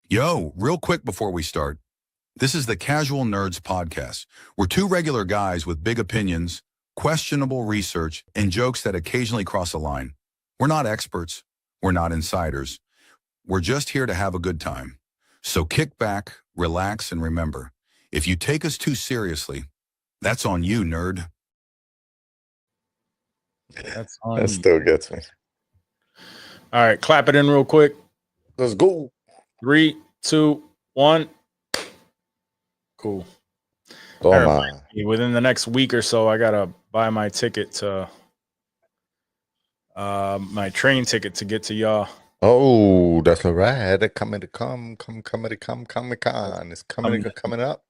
Yo, real quick before we start, this is the Casual Nerds Podcast. We're two regular guys with big opinions, questionable research, and jokes that occasionally cross a line. We're not experts. We're not insiders. We're just here to have a good time. So kick back, relax, and remember, if you take us too seriously, that's on you, nerd. That's on That you. still gets me. All right, clap it in real quick. Let's go. 3, 2, 1. Cool. Oh All my. right, within the next week or so, I gotta buy my ticket to my train ticket to get to y'all. Oh, that's all right. Coming to Comic Con. It's coming up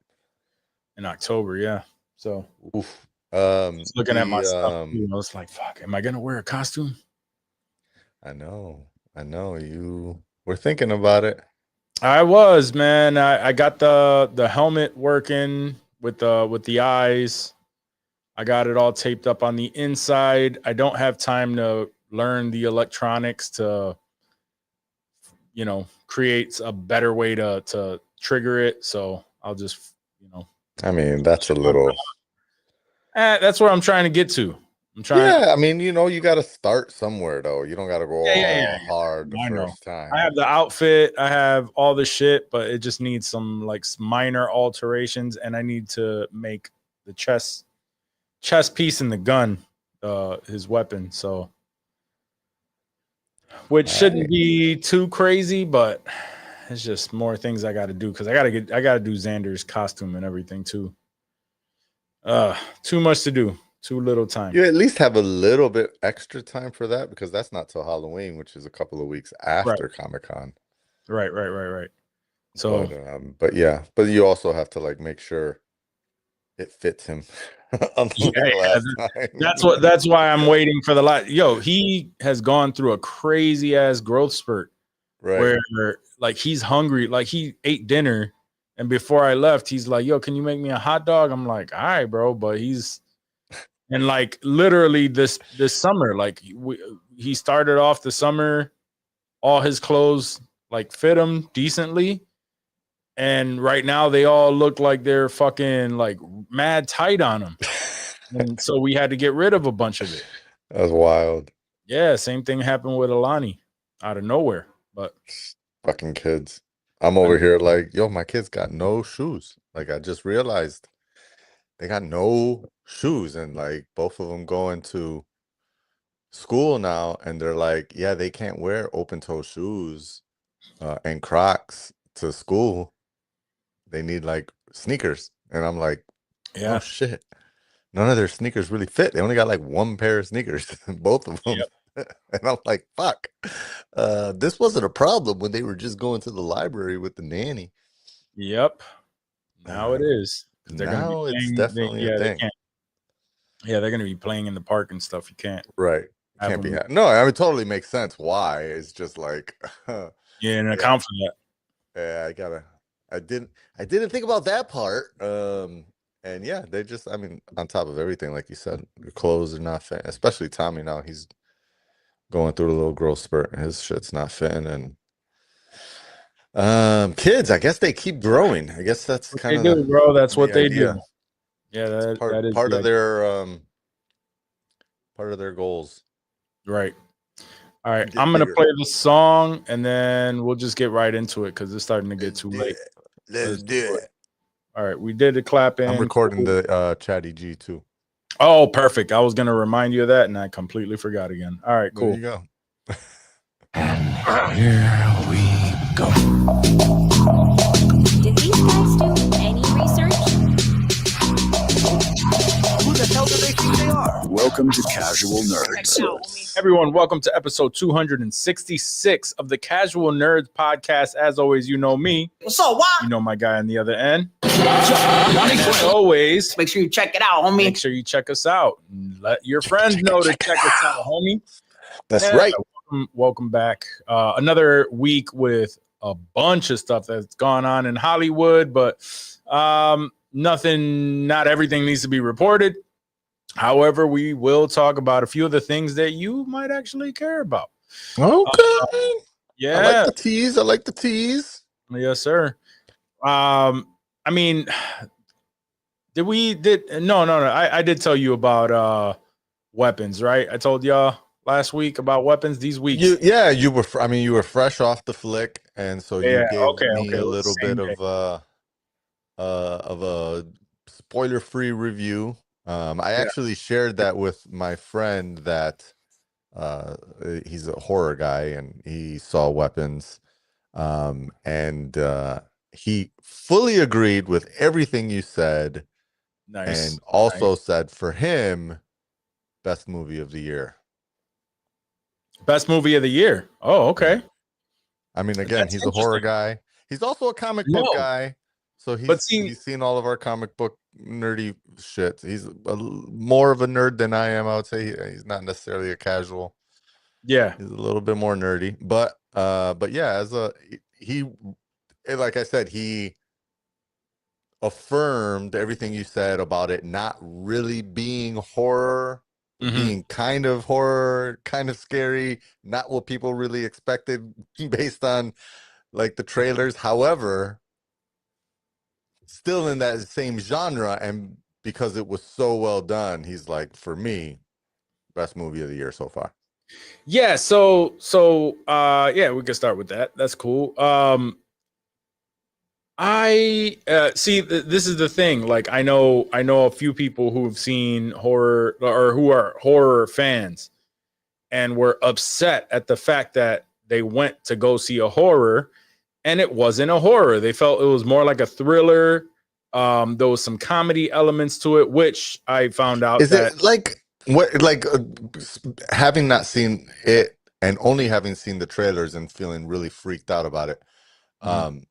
in October. Yeah. So Oof. just looking at my stuff, I was like, "Fuck, am I gonna wear a costume?" I know. You were thinking about it. I was, man. I got the helmet working with the eyes. I got it all taped up on the inside. I don't have time to learn the electronics to, create a better way to trigger it. So I'll just, I mean, that's a little. That's where I'm trying to get to. Yeah, I mean, you got to start somewhere, though. You don't got to go all hard the first time. I have the outfit. I have all the shit, but it just needs some minor alterations, and I need to make the chest piece in the gun his weapon. So, which shouldn't be too crazy, but it's just more things I got to do because I got to do Xander's costume and everything too. Too much to do. Too little time. You at least have a little bit extra time for that because that's not till Halloween, which is a couple of weeks after Comic-Con. Right. So, but you also have to make sure it fits him. That's why I'm waiting for the light. Yo, he has gone through a crazy ass growth spurt, where he's hungry. Like he ate dinner, and before I left, he's like, "Yo, can you make me a hot dog?" I'm like, "All right, bro," but he's. And literally this summer, he started off the summer, all his clothes fit him decently, and right now they all look like they're fucking mad tight on him, and so we had to get rid of a bunch of it. That's wild. Yeah, same thing happened with Alani, out of nowhere. But fucking kids, I'm over here yo, my kids got no shoes. I just realized. They got no shoes, and both of them going to school now, and they're yeah, they can't wear open-toe shoes and Crocs to school. They need sneakers, and I'm yeah, oh shit, none of their sneakers really fit. They only got one pair of sneakers, both of them. Yep. And I'm like, fuck, this wasn't a problem when they were just going to the library with the nanny. Yep, now it is. Now it's definitely a thing. They're going to be playing in the park and stuff. You can't. Right. Can't be. No, I mean, totally makes sense why. It's just and account for that. Yeah, I didn't think about that part. And yeah, they just, I mean, on top of everything, like you said, the clothes are not fitting, especially Tommy now. He's going through a little growth spurt and his shit's not fitting. And kids, I guess they keep growing. I guess that's kind of bro. That's what they do. Yeah, that is part of their goals. Right. All right, I'm gonna play the song and then we'll just get right into it because it's starting to get too late. Let's do it. All right, we did the clap in. I'm recording the Chatty G too. Oh, perfect. I was gonna remind you of that and I completely forgot again. All right, cool. There you go. Here we go. Did these guys do any research? Who the hell do they think they are? Welcome to Casual Nerds. Everyone, welcome to episode 266 of the Casual Nerds podcast. As always, you know me. So what? You know my guy on the other end. As always, make sure you check it out, homie. Make sure you check us out. Let your friends know to check us out, homie. That's right. Welcome back. Another week with a bunch of stuff that's gone on in Hollywood, but not everything needs to be reported. However, we will talk about a few of the things that you might actually care about. Okay. Yeah. I like the tease. Yes, sir. I mean, no. I did tell you about weapons, right? I told y'all last week about weapons. These weeks. You were. I mean, you were fresh off the flick, and so you Yeah. gave Okay. me Okay. a It was little the same bit day. of a spoiler-free review. I Yeah. actually shared that with my friend that he's a horror guy and he saw weapons. And he fully agreed with everything you said, Nice. and also said for him, best movie of the year. Best movie of the year. Oh, Yeah. okay. I mean, again, That's he's a horror interesting. guy. He's also a comic book No, guy. So but see, he's seen all of our comic book nerdy shit. He's more of a nerd than I am. I would say he's not necessarily a casual. yeah. He's a little bit more nerdy, but yeah, as a he, like I said, he affirmed everything you said about it not really being horror, Mm-hmm. being kind of horror, kind of scary, not what people really expected based on like the trailers. However, still in that same genre, and because it was so well done, he's like, for me, best movie of the year so far. Yeah. Yeah, we can start with that. That's cool. I see. This is the thing. Like, I know a few people who have seen horror or who are horror fans, and were upset at the fact that they went to go see a horror, and it wasn't a horror. They felt it was more like a thriller. There was some comedy elements to it, which I found out Is that. it like what, like having not seen it and only having seen the trailers and feeling really freaked out about it? Mhm. Um,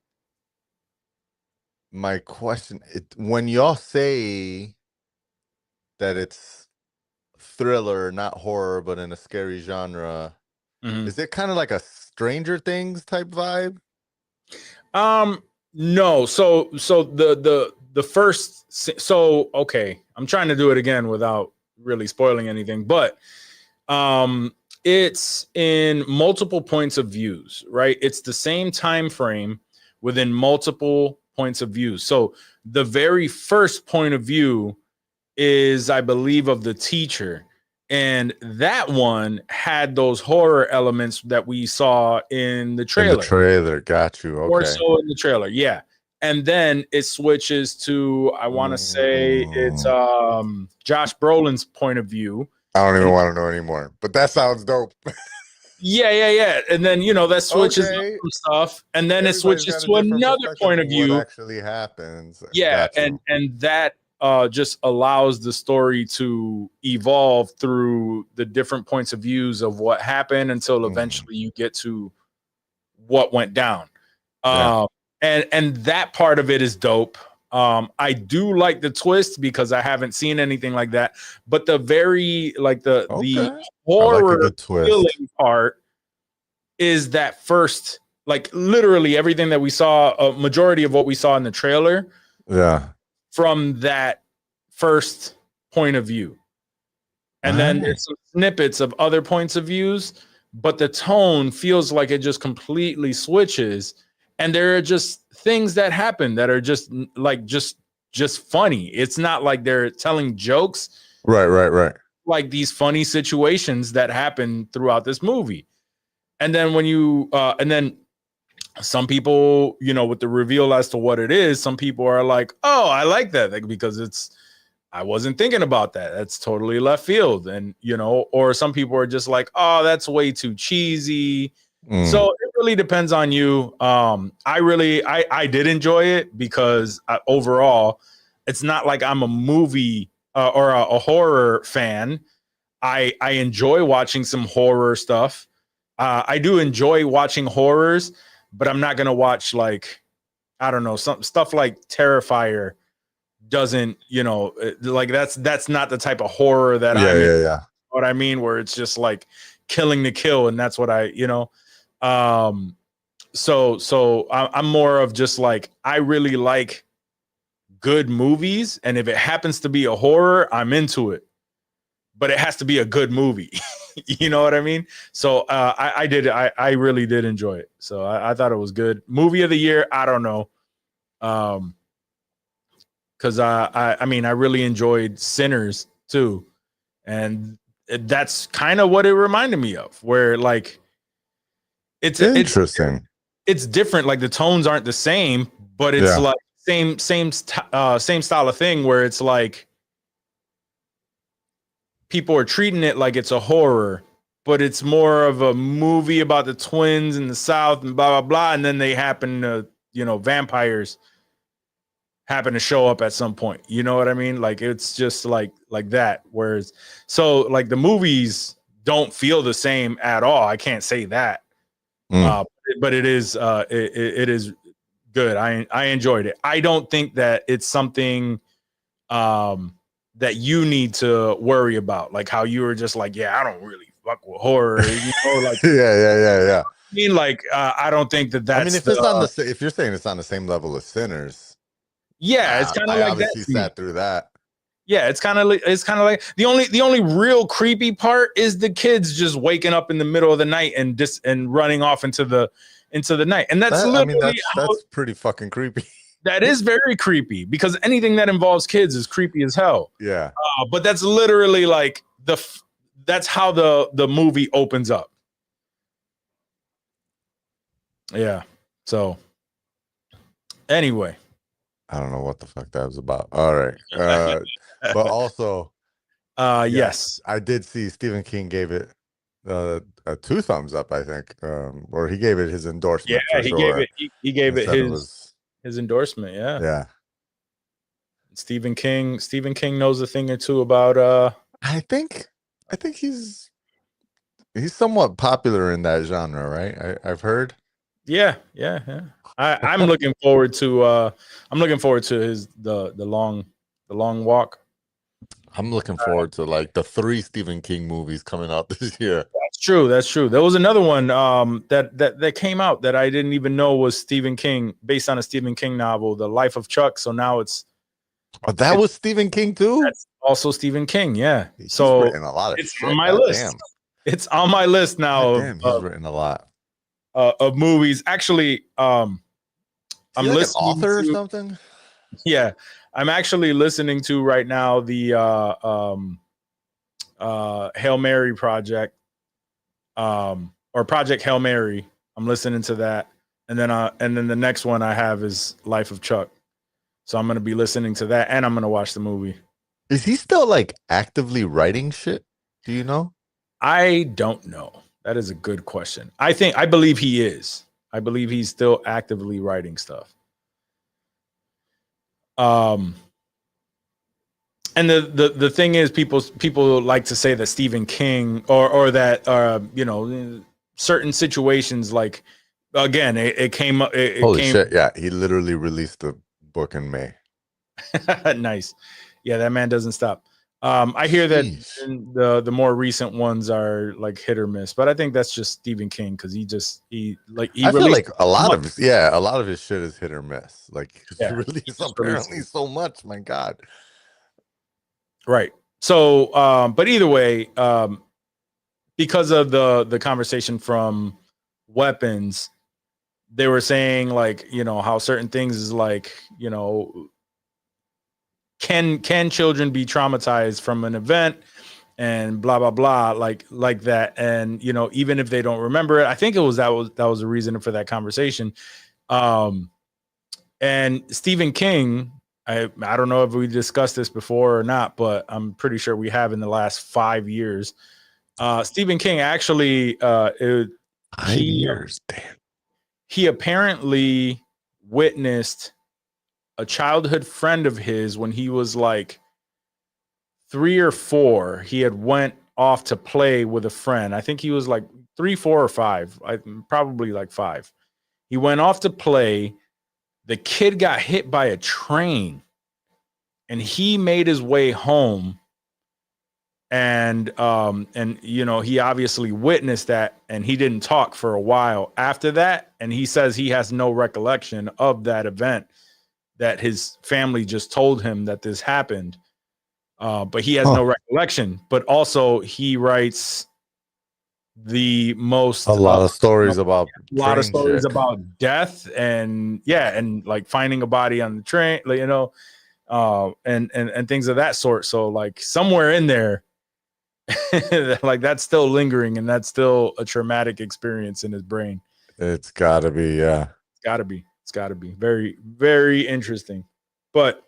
my question, when y'all say that it's thriller, not horror, but in a scary genre, Mhm. is it kind of like a Stranger Things type vibe? No. So the first. So okay, I'm trying to do it again without really spoiling anything, but um, it's in multiple points of views, right? It's the same time frame within multiple points of view. So the very first point of view is, I believe, of the teacher. And that one had those horror elements that we saw in the In the trailer, trailer, got you. more Okay. so in the trailer. Yeah. And then it switches to, I want to say it's Josh Brolin's point of view. I don't even And want to know anymore, but that sounds dope. yeah. And then, that switches up Okay. some stuff. And then it Everybody's switches got a to different another perspective point of of what view. actually happens. Yeah. Got you. And that just allows the story to evolve through the different points of views of what happened until eventually you get to what went down. Yeah. And that part of it is dope. I do like the twist because I haven't seen anything like that. But the very the Okay. I like a horror good twist. feeling part is that first, like literally everything that we saw, a majority of what we saw in the trailer, Yeah. from that first point of view. And then there's some snippets of other points of views, but the tone feels like it just completely switches. And there are just things that happen that are just just funny. It's not like they're telling jokes, Right. like these funny situations that happen throughout this movie. And then and then some people, with the reveal as to what it is, some people are like, oh, I like that, like, because I wasn't thinking about that. That's totally left field. And, or some people are just like, oh, that's way too cheesy. So it really depends on you. I did enjoy it because overall, it's not like I'm a movie or a horror fan. I enjoy watching some horror stuff. I do enjoy watching horrors, but I'm not gonna watch, like, I don't know, some stuff like Terrifier doesn't, like that's not the type of horror that I'm in. Yeah. What I mean, where it's just like killing to kill, and that's what um I'm more of just like, I really like good movies, and if it happens to be a horror, I'm into it. but it has to be a good movie. You know what I mean? So I really did enjoy it. So I thought it was good. Movie of the year, I don't know. Because I mean, I really enjoyed Sinners too. And that's kind of what it reminded me of, where like it's Interesting. it's different. Like the tones aren't the same, but it's like same style of thing where it's like people are treating it like it's a horror, but it's more of a movie about the twins in the South and blah, blah, blah. And then they happen to, vampires happen to show up at some point. You know what I mean? Like, it's just like that. Whereas, so like the movies don't feel the same at all. I can't say that. But it is, it is good. I enjoyed it. I don't think that it's something, that you need to worry about, like how you were just like, yeah, I don't really fuck with horror, like yeah. I mean, like, I don't think that's. I mean, if it's on if you're saying it's on the same level as Sinners, yeah, it's kind of like obviously that. Sat through that. Yeah, it's kind of like the only real creepy part is the kids just waking up in the middle of the night and running off into the night, and that's that's pretty fucking creepy. That is very creepy because anything that involves kids is creepy as hell. Yeah. But that's literally like that's how the movie opens up. Yeah. So anyway. I don't know what the fuck that was about. All right. But also, yes. I did see Stephen King gave it 2 thumbs up, I think. Or he gave it his endorsement. Yeah, he gave it his endorsement. Yeah. Yeah. Stephen King knows a thing or two about I think he's somewhat popular in that genre, right? I've heard. Yeah. I'm looking forward to his the long walk. I'm looking forward to like the 3 Stephen King movies coming out this year. That's true. There was another one that came out that I didn't even know was Stephen King, based on a Stephen King novel, The Life of Chuck. So now was Stephen King too? That's also Stephen King, yeah. He's written a lot of shit. On my list. Damn. It's on my list now. Damn, he's written a lot of movies. Actually, I'm listening. An author or something? Yeah, I'm actually listening to right now the Hail Mary project, or Project Hail Mary. I'm listening to that, and then the next one I have is Life of Chuck. So I'm gonna be listening to that, and I'm gonna watch the movie. Is he still like actively writing shit? Do you know? I don't know. That is a good question. I believe he is. I believe he's still actively writing stuff. And the thing is, people like to say that Stephen King or that certain situations, like, again, it came up. Holy shit! Yeah, he literally released the book in May. Nice. Yeah, that man doesn't stop. I hear that the more recent ones are like hit or miss, but I think that's just Stephen King because I feel like a lot of his shit is hit or miss. Like he released apparently so much. My God. Right. So, but either way, because of the conversation from Weapons, they were saying like, how certain things is like, can children be traumatized from an event and blah blah blah, like that, and even if they don't remember it. I think that was the reason for that conversation. And Stephen King, I don't know if we discussed this before or not, but I'm pretty sure we have in the last 5 years. Stephen King actually 5 years, damn. He apparently witnessed a childhood friend of his when he was like 3 or 4. He had went off to play with a friend. I think he was like 3, 4, or 5. Probably like 5. He went off to play. The kid got hit by a train, and he made his way home. And he obviously witnessed that, and he didn't talk for a while after that. And he says he has no recollection of that event, that his family just told him that this happened. but he has no recollection. But also, he writes the most A lot of stories about a lot of train stories shit. about death and like finding a body on the train, like, and things of that sort. So like somewhere in there, like that's still lingering, and that's still a traumatic experience in his brain. It's gotta be, yeah. It's gotta be very, very interesting. But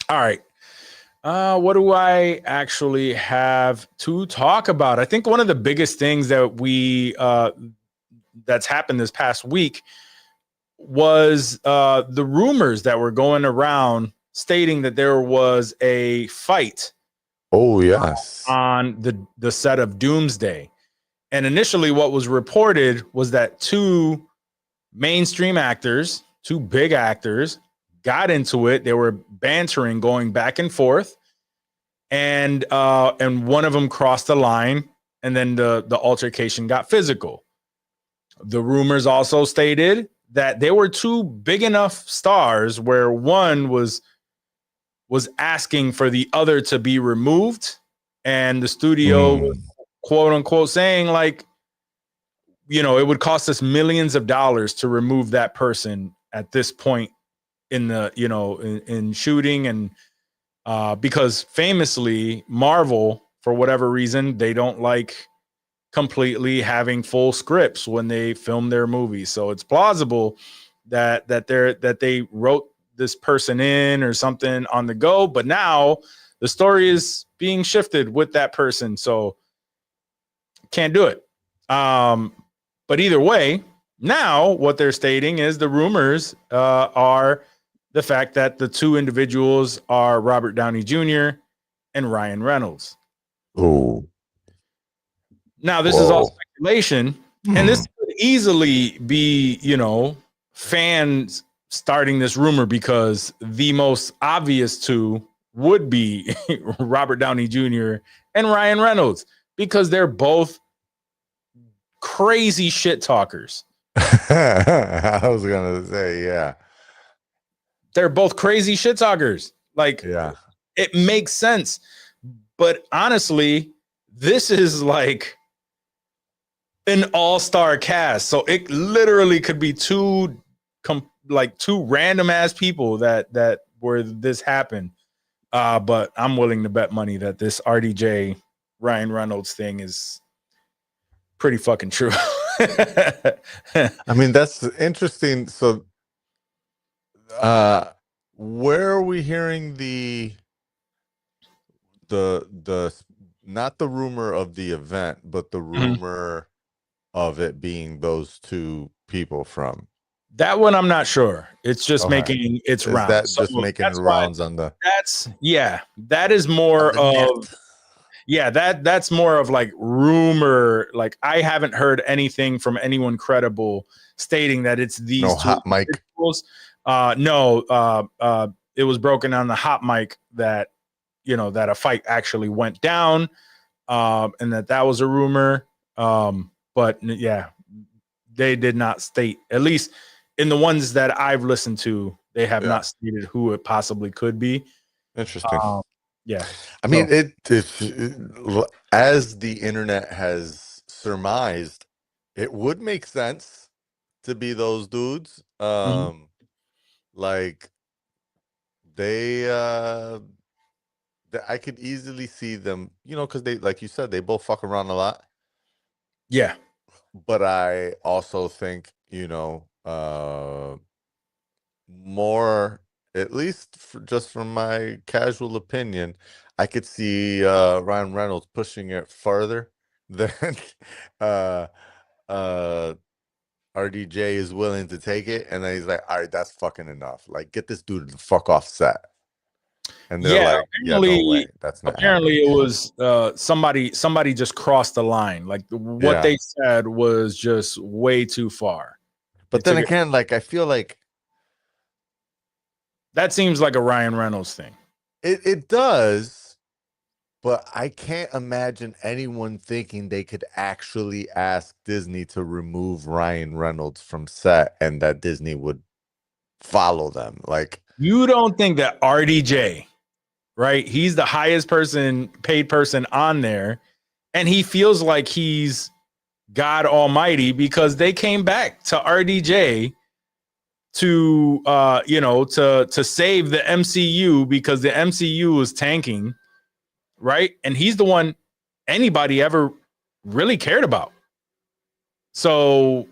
all right. What do I actually have to talk about? I think one of the biggest things that that's happened this past week was the rumors that were going around stating that there was a fight Oh yes. on the set of Doomsday. And initially what was reported was that two mainstream actors, two big actors, got into it. They were bantering, going back and forth, and one of them crossed the line, and then the altercation got physical. The rumors also stated that they were two big enough stars where one was asking for the other to be removed, and the studio was quote unquote saying like, it would cost us millions of dollars to remove that person at this point in the in shooting. And because famously Marvel, for whatever reason, they don't like completely having full scripts when they film their movies. So it's plausible that they wrote this person in or something on the go, but now the story is being shifted with that person, so can't do it. But either way, now what they're stating is the rumors are the fact that the two individuals are Robert Downey Jr. and Ryan Reynolds. Oh. Now, this is all speculation, and this could easily be, fans starting this rumor, because the most obvious two would be Robert Downey Jr. and Ryan Reynolds, because they're both crazy shit talkers. I was gonna say, yeah. They're both crazy shit talkers. Like, yeah, it makes sense. But honestly, this is like an all-star cast. So it literally could be two random ass people that where this happened. But I'm willing to bet money that this RDJ Ryan Reynolds thing is pretty fucking true. I mean, that's interesting. So where are we hearing the not the rumor of the event, but the rumor of it being those two people from? That one I'm not sure. It's just making its rounds. That just making the rounds on the that is more of that's more of like rumor. Like, I haven't heard anything from anyone credible stating that it's these two hot mic. It was broken on the hot mic that that a fight actually went down, and that was a rumor. But yeah, they did not state, at least in the ones that I've listened to, they have not stated who it possibly could be. Interesting. Yeah. I mean, it as the internet has surmised, it would make sense to be those dudes. Like I could easily see them, because they, like you said, they both fuck around a lot. Yeah. But I also think, more, at least just from my casual opinion, I could see Ryan Reynolds pushing it further than RDJ is willing to take it, and then he's like, all right, that's fucking enough. Like, get this dude the fuck off set. And they're like, yeah, no way, that's not apparently happening. It was somebody just crossed the line. Like, what they said was just way too far. But then again, like, I feel like that seems like a Ryan Reynolds thing. It does, but I can't imagine anyone thinking they could actually ask Disney to remove Ryan Reynolds from set and that Disney would follow them. Like, you don't think that RDJ, right? He's the highest paid person on there, and he feels like he's God Almighty because they came back to RDJ to to save the MCU because the MCU was tanking, right? And he's the one anybody ever really cared about. So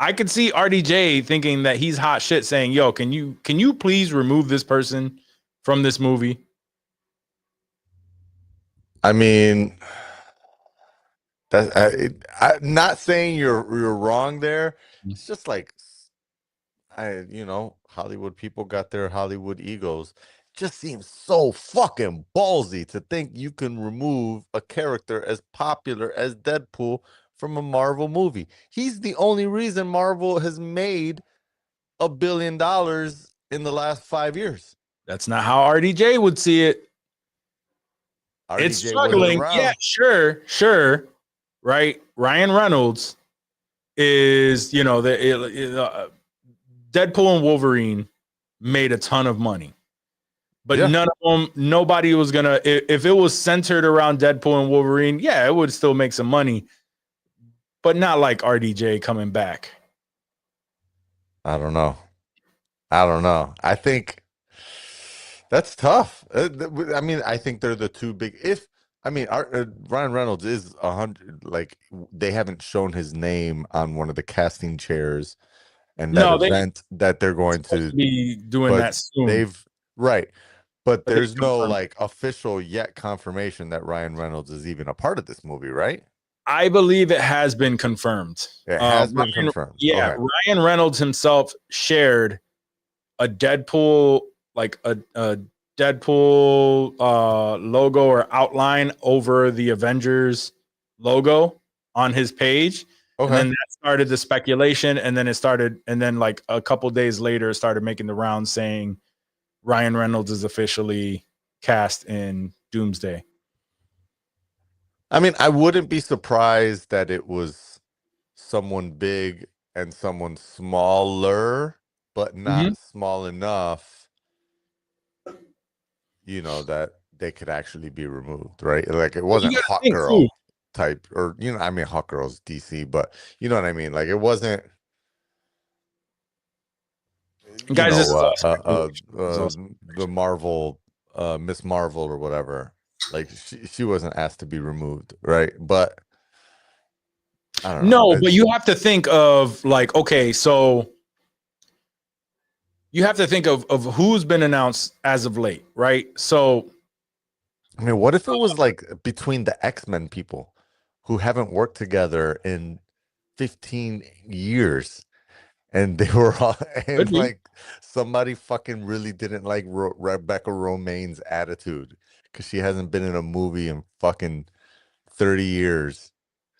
I could see RDJ thinking that he's hot shit, saying, "Yo, can you please remove this person from this movie?" I mean, I'm not saying you're wrong there. It's just like Hollywood people got their Hollywood egos. Just seems so fucking ballsy to think you can remove a character as popular as Deadpool from a Marvel movie. He's the only reason Marvel has made $1 billion in the last 5 years. That's not how RDJ would see it. It's RDJ wasn't struggling. Yeah, around. sure. Right. Ryan Reynolds is, Deadpool and Wolverine made a ton of money. But Yeah. none of them, nobody was gonna. If it was centered around Deadpool and Wolverine, yeah, it would still make some money, but not like RDJ coming back. I don't know. I think that's tough. I mean, I think they're the two big. Ryan Reynolds is 100. Like they haven't shown his name on one of the casting chairs and that No, they event that they're going to be doing but that soon. they've right. But But they there's no confirmed. like official yet confirmation that Ryan Reynolds is even a part of this movie, right? I believe it has been confirmed. It has been confirmed. Yeah, Okay. Ryan Reynolds himself shared a Deadpool, like a Deadpool logo or outline over the Avengers logo on his page. Okay. And then that started the speculation, and then like a couple days later, it started making the rounds saying Ryan Reynolds is officially cast in Doomsday. I mean, I wouldn't be surprised that it was someone big and someone smaller, but not small enough, that they could actually be removed, right? Like it wasn't Hot Girl type, or Hot Girl's DC, but you know what I mean? Like it wasn't Guys, this is all speculation. the Marvel Miss Marvel or whatever. Like she wasn't asked to be removed, right? But I don't know. No, but you have to think of like, okay, so you have to think of who's been announced as of late, right? So I mean, what if it was like between the X-Men people who haven't worked together in 15 years and they were all and like somebody fucking really didn't like Rebecca Romaine's attitude because she hasn't been in a movie in fucking 30 years.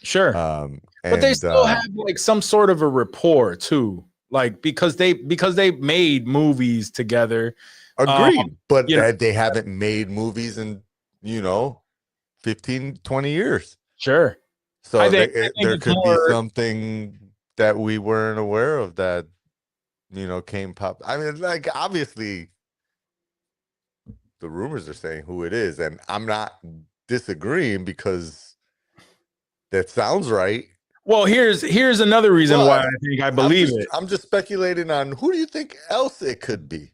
Sure. But they still have like some sort of a rapport too. Like because they made movies together. Agreed. But they haven't made movies in 15, 20 years. Sure. So there could be something that we weren't aware of that, came pop. I mean, like obviously the rumors are saying who it is, and I'm not disagreeing because that sounds right. Well, here's another reason why I think I believe it. I'm just speculating on who do you think else it could be.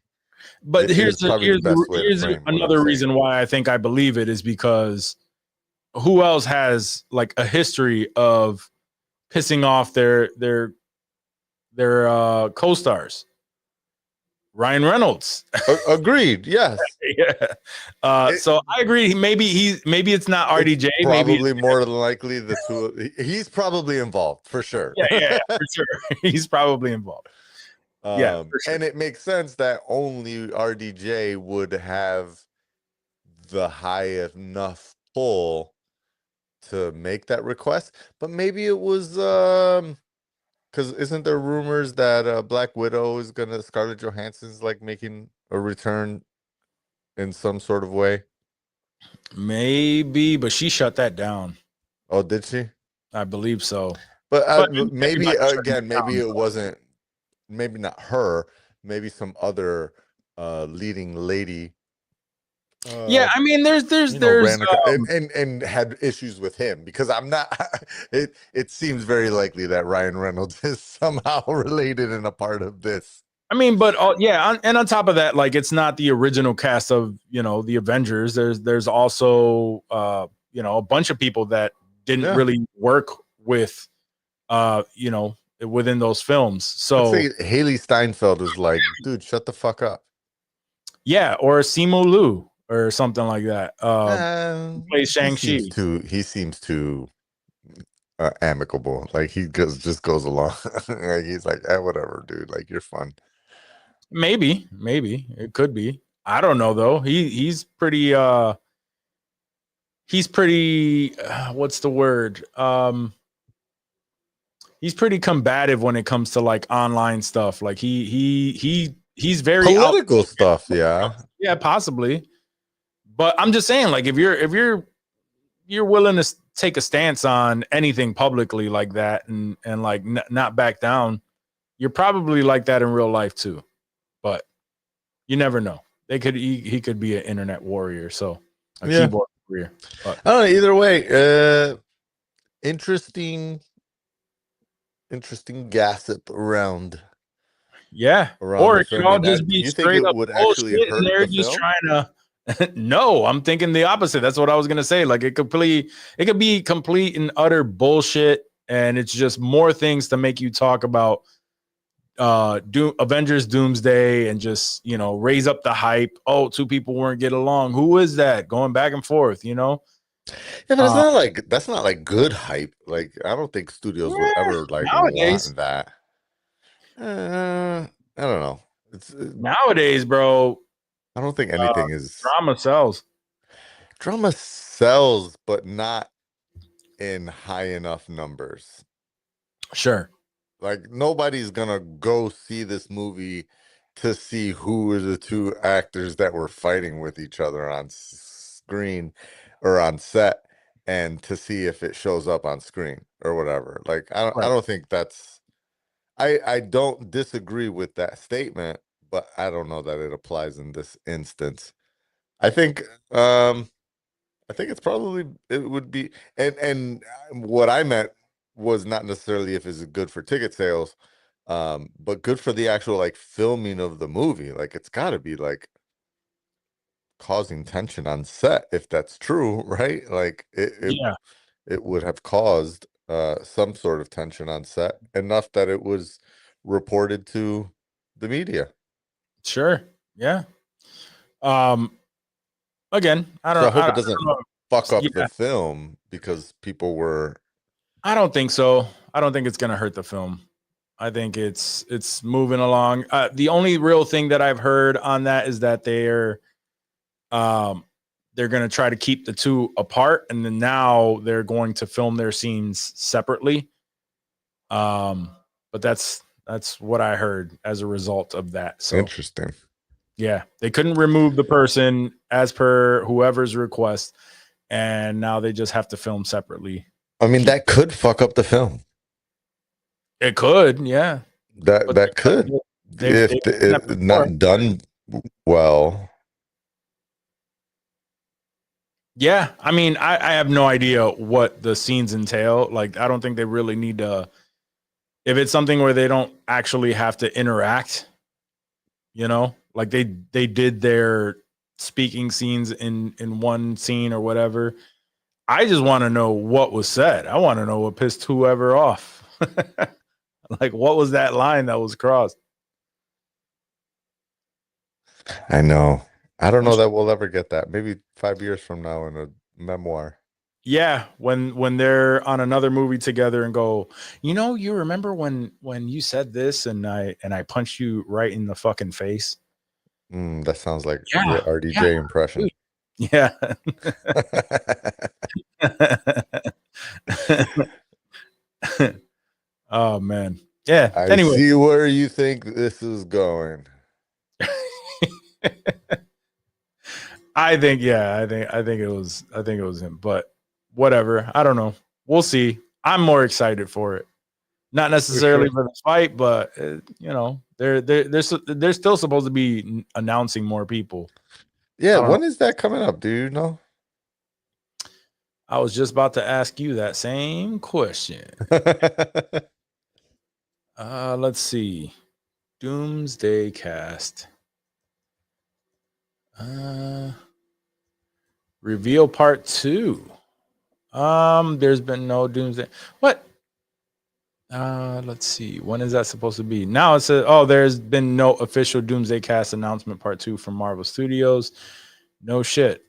But here's another reason why I think I believe it is because who else has like a history of pissing off their co-stars? Ryan Reynolds. Agreed. Yes. Yeah. So I agree. Maybe it's not RDJ. Probably more than likely the two. He's probably involved for sure. Yeah, for sure. He's probably involved. Yeah, sure. And it makes sense that only RDJ would have the high enough pull to make that request. But maybe it was because isn't there rumors that Black Widow is Scarlett Johansson's like making a return in some sort of way? Maybe, but she shut that down. Oh, did she? I believe so. But maybe again, maybe it wasn't. Maybe not her. Maybe some other leading lady Yeah, I mean, there's ran and had issues with him because I'm not. It seems very likely that Ryan Reynolds is somehow related and a part of this. I mean, but and on top of that, like it's not the original cast of the Avengers. There's also a bunch of people that didn't really work with within those films. So let's say Haley Steinfeld is like, dude, shut the fuck up. Yeah, or Simu Liu or something like that. Plays Shang-Chi. He seems too amicable. Like he just goes along. Like he's like, whatever, dude. Like you're fun. Maybe it could be. I don't know though. He's pretty. What's the word? He's pretty combative when it comes to like online stuff. Like he's very political stuff. Yeah, possibly. But I'm just saying, like if you're willing to take a stance on anything publicly like that and like not back down, you're probably like that in real life too. But you never know. He could be an internet warrior, so a keyboard warrior. But. I don't know, either way, interesting gossip around. Yeah, or it could all just be straight up would actually hurt and they're the just film? trying to. No, I'm thinking the opposite. That's what I was gonna say. Like it could be complete and utter bullshit, and it's just more things to make you talk about Avengers Doomsday and just raise up the hype. Oh, two people weren't getting along. Who is that? Going back and forth, Yeah, but it's not like that's not like good hype. Like I don't think studios would ever like nowadays want that. I don't know. It's nowadays, bro. I don't think anything is drama sells. Drama sells, but not in high enough numbers. Sure. Like nobody's gonna go see this movie to see who are the two actors that were fighting with each other on screen or on set, and to see if it shows up on screen or whatever. Like I don't think that's. I don't disagree with that statement, but I don't know that it applies in this instance. I think it's probably it would be and what I meant was not necessarily if it's good for ticket sales, but good for the actual like filming of the movie. Like it's got to be like causing tension on set if that's true, right? Like it would have caused some sort of tension on set enough that it was reported to the media. Sure. Yeah. Again, I hope it doesn't fuck up the film because people were. I don't think so. I don't think it's going to hurt the film. I think it's moving along. The only real thing that I've heard on that is that they're going to try to keep the two apart, and then now they're going to film their scenes separately. But that's what I heard as a result of that. So interesting. Yeah, they couldn't remove the person as per whoever's request, and now they just have to film separately. I mean, that could fuck up the film. It could, yeah. That could, if not done well. Yeah, I mean, I have no idea what the scenes entail. Like, I don't think they really need to. If it's something where they don't actually have to interact, like they did their speaking scenes in one scene or whatever. I just want to know what was said. I want to know what pissed whoever off. Like, what was that line that was crossed? I know. I don't know that we'll ever get that. Maybe 5 years from now in a memoir. Yeah, when they're on another movie together and go, you remember when you said this and I punched you right in the fucking face? That sounds like your RDJ impression. Yeah. Oh man. Yeah. I see where you think this is going. I think it was him, but whatever. I don't know. We'll see. I'm more excited for it. Not necessarily for the fight, but they're still supposed to be announcing more people. Yeah, I don't know. when is that coming up? Do you know? I was just about to ask you that same question. Let's see. Doomsday Cast. Reveal Part 2. There's been no Doomsday. What? Let's see. When is that supposed to be? Now it says, oh, there's been no official Doomsday Cast announcement Part 2 from Marvel Studios. No shit.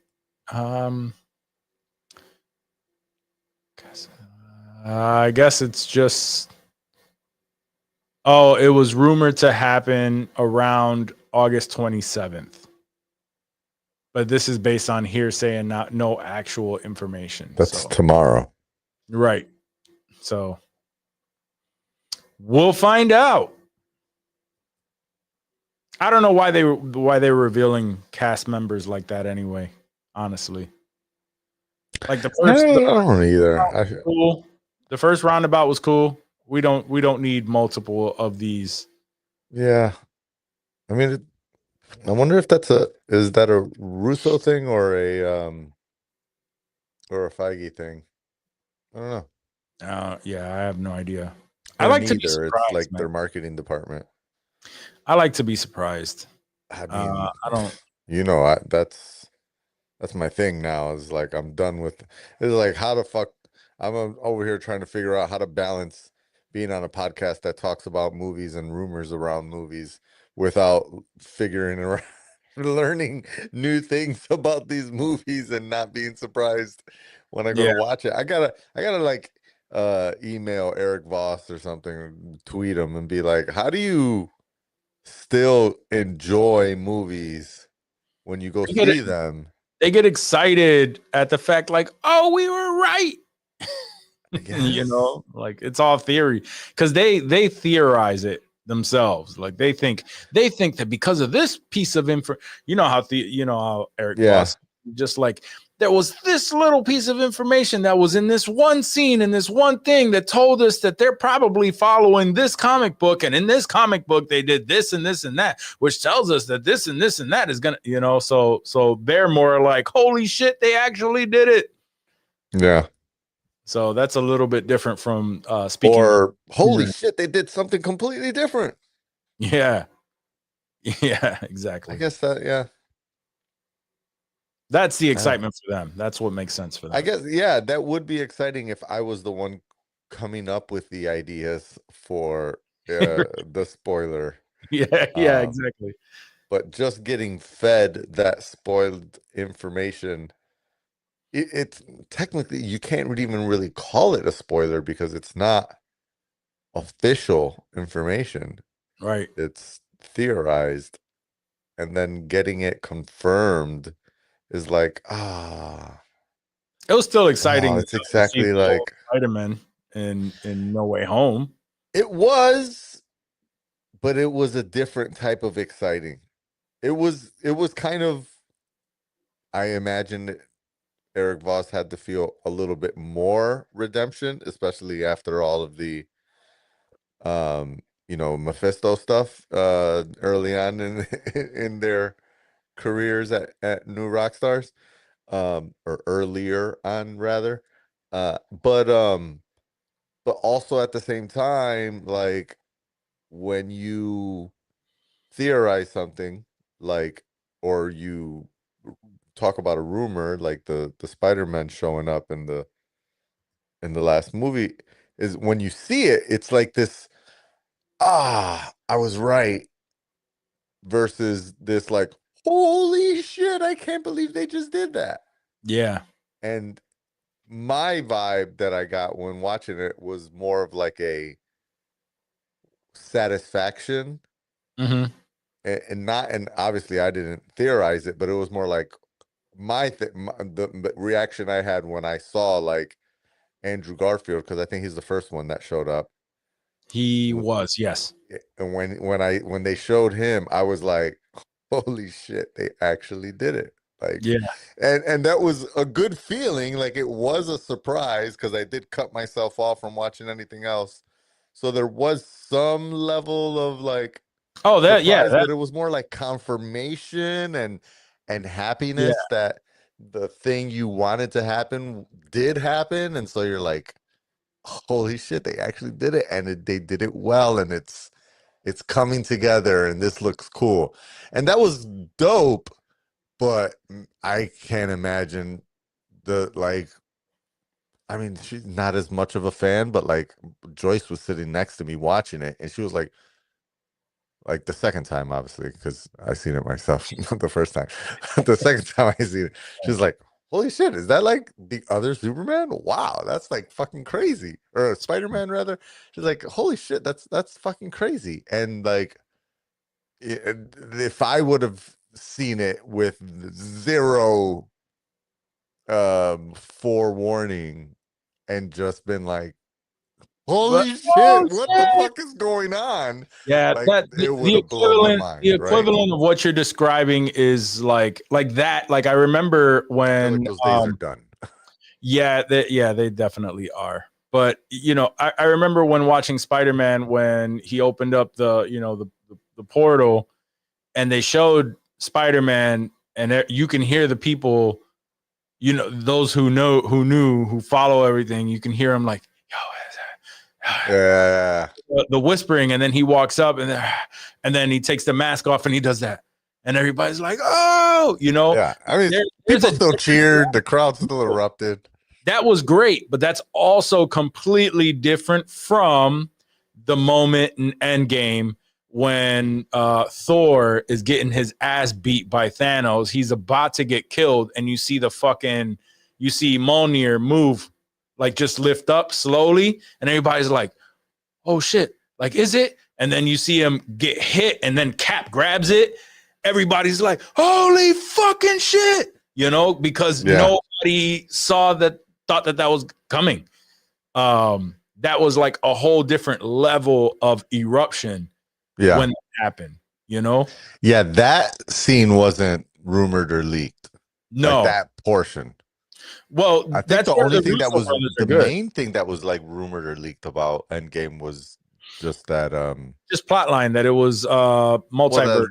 I guess it's just. Oh, it was rumored to happen around August 27th. But this is based on hearsay and not no actual information. That's tomorrow. Right. So we'll find out. I don't know why they were revealing cast members like that anyway, honestly. Like the I first don't either. cool. The first roundabout was cool. We don't need multiple of these. Yeah. I mean, I wonder if is that a Russo thing or a Feige thing? I don't know. Yeah, I have no idea. Or I like to be neither. surprised. It's like man. their marketing department. I like to be surprised. I mean, I don't. You know, that's my thing now. Is like I'm done with. It's like how the fuck I'm over here trying to figure out how to balance being on a podcast that talks about movies and rumors around movies without figuring around learning new things about these movies and not being surprised when I go Yeah. to watch it. I gotta like email Eric Voss or something, or tweet him and be like, how do you still enjoy movies when you go see them? They get excited at the fact, like, oh, we were right. You know, like it's all theory because they theorize it themselves. Like they think that because of this piece of info, you know how Eric Voss, just like there was this little piece of information that was in this one scene and this one thing that told us that they're probably following this comic book, and in this comic book they did this and this and that, which tells us that this and this and that is gonna, so they're more like, holy shit, they actually did it. Yeah. So that's a little bit different from speaking. Or holy shit, they did something completely different. Yeah. Yeah, exactly. I guess that, that's the excitement for them. That's what makes sense for them. I guess, yeah, that would be exciting if I was the one coming up with the ideas for the spoiler. Yeah, exactly. But just getting fed that spoiled information, it's technically, you can't even really call it a spoiler because it's not official information. Right. It's theorized, and then getting it confirmed is like, it was still exciting. It's exactly like Spider-Man in No Way Home. It was, but it was a different type of exciting. It was kind of, I imagine Eric Voss had to feel a little bit more redemption, especially after all of the Mephisto stuff early on in their careers at New Rockstars, or earlier on rather. But also at the same time, like when you theorize something, like, or you talk about a rumor like the Spider-Man showing up in the last movie, is when you see it, it's like this, I was right, versus this like, holy shit, I can't believe they just did that. Yeah. And my vibe that I got when watching it was more of like a satisfaction. Mm-hmm. And obviously I didn't theorize it, but it was more like the reaction I had when I saw like Andrew Garfield, because I think he's the first one that showed up. He was, yes. And when they showed him, I was like, holy shit, they actually did it. Like, yeah. And that was a good feeling. Like, it was a surprise because I did cut myself off from watching anything else. So there was some level of like, but it was more like confirmation, and and happiness that the thing you wanted to happen did happen, and so you're like, holy shit, they actually did it, and they did it well, and it's coming together, and this looks cool, and that was dope. But I can't imagine I mean, she's not as much of a fan, but like Joyce was sitting next to me watching it, and she was like the second time, obviously, because I seen it myself, not the first time. The second time I seen it, she's like, "Holy shit, is that like the other Superman? Wow, that's like fucking crazy." Or Spider-Man rather. She's like, "Holy shit, that's fucking crazy." And like, if I would have seen it with zero forewarning and just been like, But holy oh shit, what the shit. fuck is going on? Yeah, Like, that it would have blown my the mind, right? equivalent of what you're describing is like that. Like I remember I feel like when those days are done. yeah, they definitely are. But you know, I remember when watching Spider-Man when he opened up the portal and they showed Spider-Man and you can hear the people, you know, those who follow everything, you can hear them like, yo, Yeah. the whispering, and then he walks up and then he takes the mask off and he does that. And everybody's like, oh, you know, Yeah. I mean, there's people a still cheered, the crowd still erupted. that was great, but that's also completely different from the moment in Endgame when Thor is getting his ass beat by Thanos. He's about to get killed, and you see you see Mjolnir move, like just lift up slowly, and everybody's like, "Oh shit!" Like, is it? And then you see him get hit, and then Cap grabs it. Everybody's like, "Holy fucking shit!" You know, because nobody thought that was coming. That was like a whole different level of eruption when it happened, you know? Yeah, that scene wasn't rumored or leaked. Like No. that portion. Well, I think that's the where only the thing that Russo was brothers are the good. main thing that was like rumored or leaked about Endgame was just that Just plotline that it was multiverse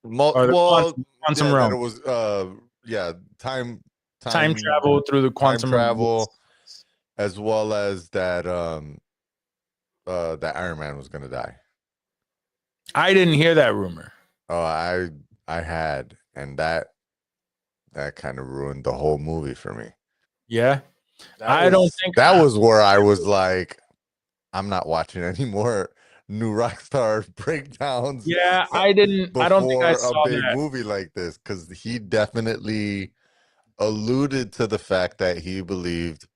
or the quantum that realm. it was time Time travel through the time quantum realm. travel, as well as that that Iron Man was gonna die. I didn't hear that rumor. Oh, I had, and that kind of ruined the whole movie for me. Yeah. That was where I was like, I'm not watching any more new Rockstar breakdowns. Yeah, I didn't. I don't think I Before a saw big that. movie like this, because he definitely alluded to the fact that he believed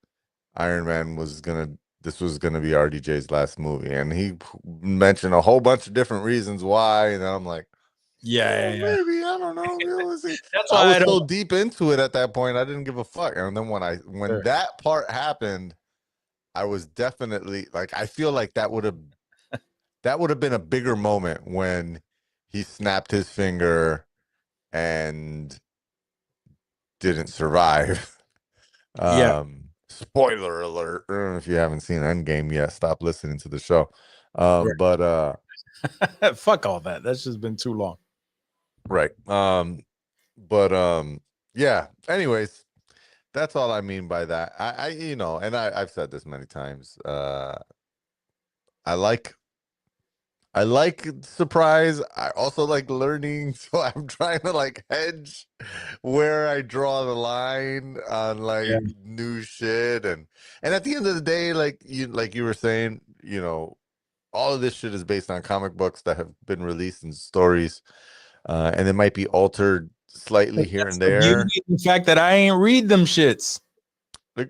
Iron Man this was gonna be RDJ's last movie, and he mentioned a whole bunch of different reasons why, and I'm like, Yeah. maybe I don't know. That's I why was I so don't. deep into it at that point, I didn't give a fuck. And then when Sure. that part happened, I was definitely like, I feel like that would have been a bigger moment when he snapped his finger and didn't survive. Yeah. Spoiler alert. If you haven't seen Endgame yet, stop listening to the show. But Fuck all that. That's just been too long. right. Yeah. Anyways, that's all I mean by that. And I've said this many times. I like surprise. I also like learning. So I'm trying to like hedge where I draw the line on like Yeah. new shit. And at the end of the day, like you were saying, all of this shit is based on comic books that have been released in stories. And it might be altered slightly here and The there. beauty of the fact that I ain't read them shits. Like,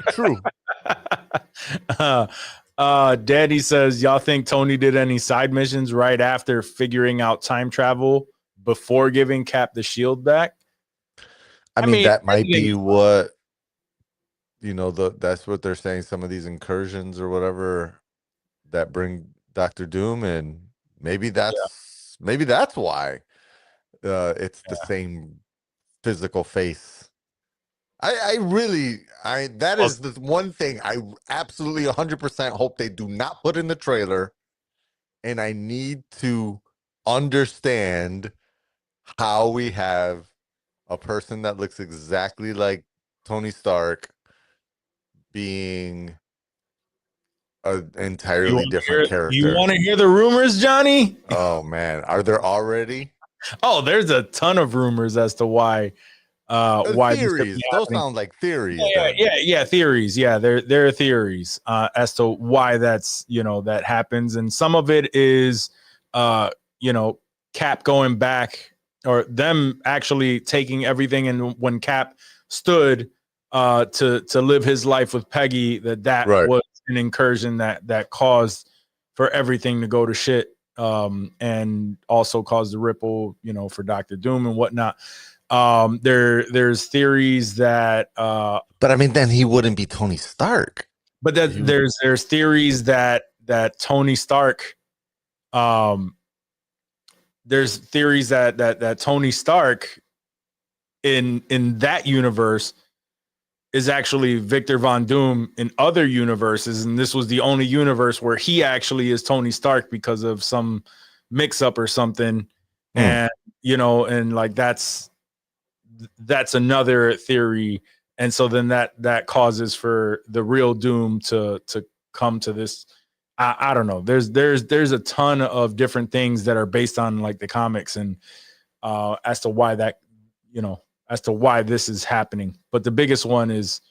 true. Daddy says, y'all think Tony did any side missions right after figuring out time travel before giving Cap the shield back? I mean, that might be what that's what they're saying. Some of these incursions or whatever that bring Doctor Doom, and maybe that's why it's the same physical face. That is the one thing I absolutely 100% hope they do not put in the trailer, and I need to understand how we have a person that looks exactly like Tony Stark being an entirely different You character. want to hear the rumors, Johnny? Oh man, are there already? Oh, there's a ton of rumors as to why this could Theories. be Those happening. sound like theories. Yeah, theories. Yeah, there are theories as to why that's that happens, and some of it is Cap going back, or them actually taking everything, and when Cap stood to live his life with Peggy, that Right. was an incursion that caused for everything to go to shit, and also caused the ripple for Doctor Doom and whatnot. There's theories that But I mean, then he wouldn't be Tony Stark. but there's theories that Tony Stark there's theories that Tony Stark in that universe is actually Victor Von Doom in other universes, and this was the only universe where he actually is Tony Stark because of some mix up or something. And and like that's another theory, and so then that causes for the real Doom to come to this. I don't know, there's a ton of different things that are based on like the comics, and as to why that as to why this is happening, but the biggest one is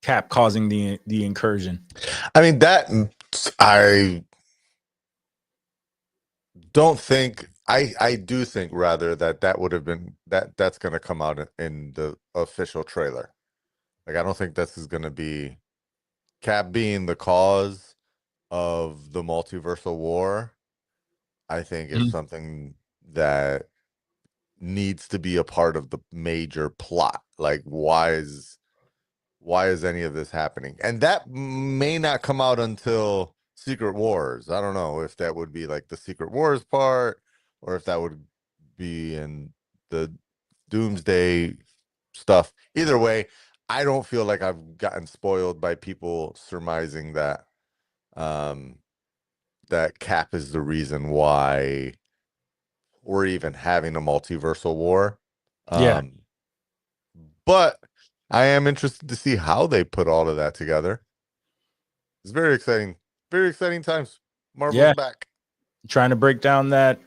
Cap causing the incursion. I mean, that I don't think. I do think rather that would have been that's going to come out in the official trailer. Like, I don't think this is going to be Cap being the cause of the multiversal war. I think it's something that needs to be a part of the major plot. Like, why is any of this happening? And that may not come out until Secret Wars. I don't know if that would be like the Secret Wars part, or if that would be in the Doomsday stuff. Either way, I don't feel like I've gotten spoiled by people surmising that that Cap is the reason why we're even having a multiversal war. Yeah. But I am interested to see how they put all of that together. It's very exciting. Very exciting times. Marvel's back. Trying to break down that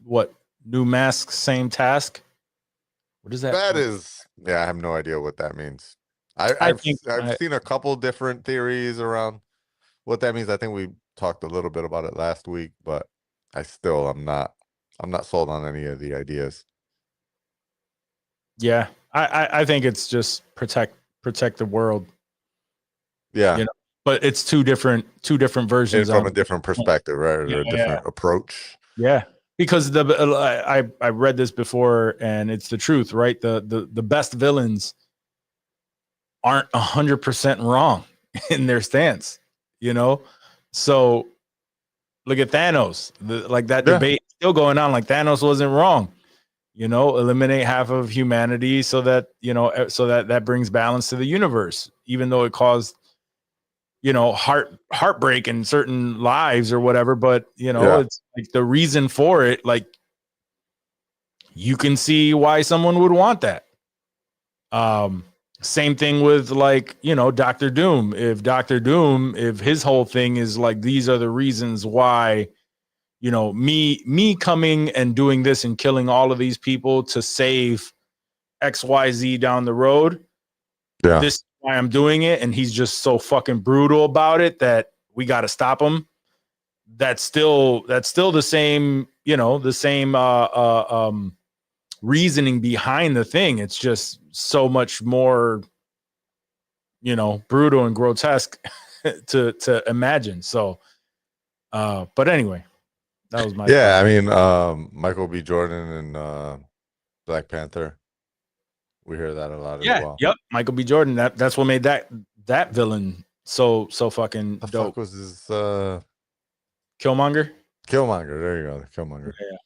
what new mask, same task. What is that? That is, I have no idea what that means. I've seen a couple different theories around what that means. I think we talked a little bit about it last week, but I'm not sold on any of the ideas. Yeah, I think it's just protect the world. Yeah, but it's two different versions from a different perspective, right? Or a different approach. Yeah, because I read this before, and it's the truth, right? The best villains aren't 100% wrong in their stance, So look at Thanos. That debate still going on. Like, Thanos wasn't wrong. Eliminate half of humanity so that that brings balance to the universe, even though it caused heartbreak in certain lives or whatever. But it's like the reason for it, like, you can see why someone would want that. Same thing with, like, Doctor Doom. If his whole thing is like, these are the reasons why, me coming and doing this and killing all of these people to save XYZ down the road. Yeah. This is why I'm doing it. And he's just so fucking brutal about it that we got to stop him. That's still the same, the same reasoning behind the thing. It's just so much more, brutal and grotesque to imagine. So, but anyway, that was my I mean, Michael B. Jordan and Black Panther. We hear that a lot as well. Yep. Michael B. Jordan. That's what made that villain so fucking the dope. Fuck was his Killmonger? Killmonger. There you go. Killmonger. Yeah.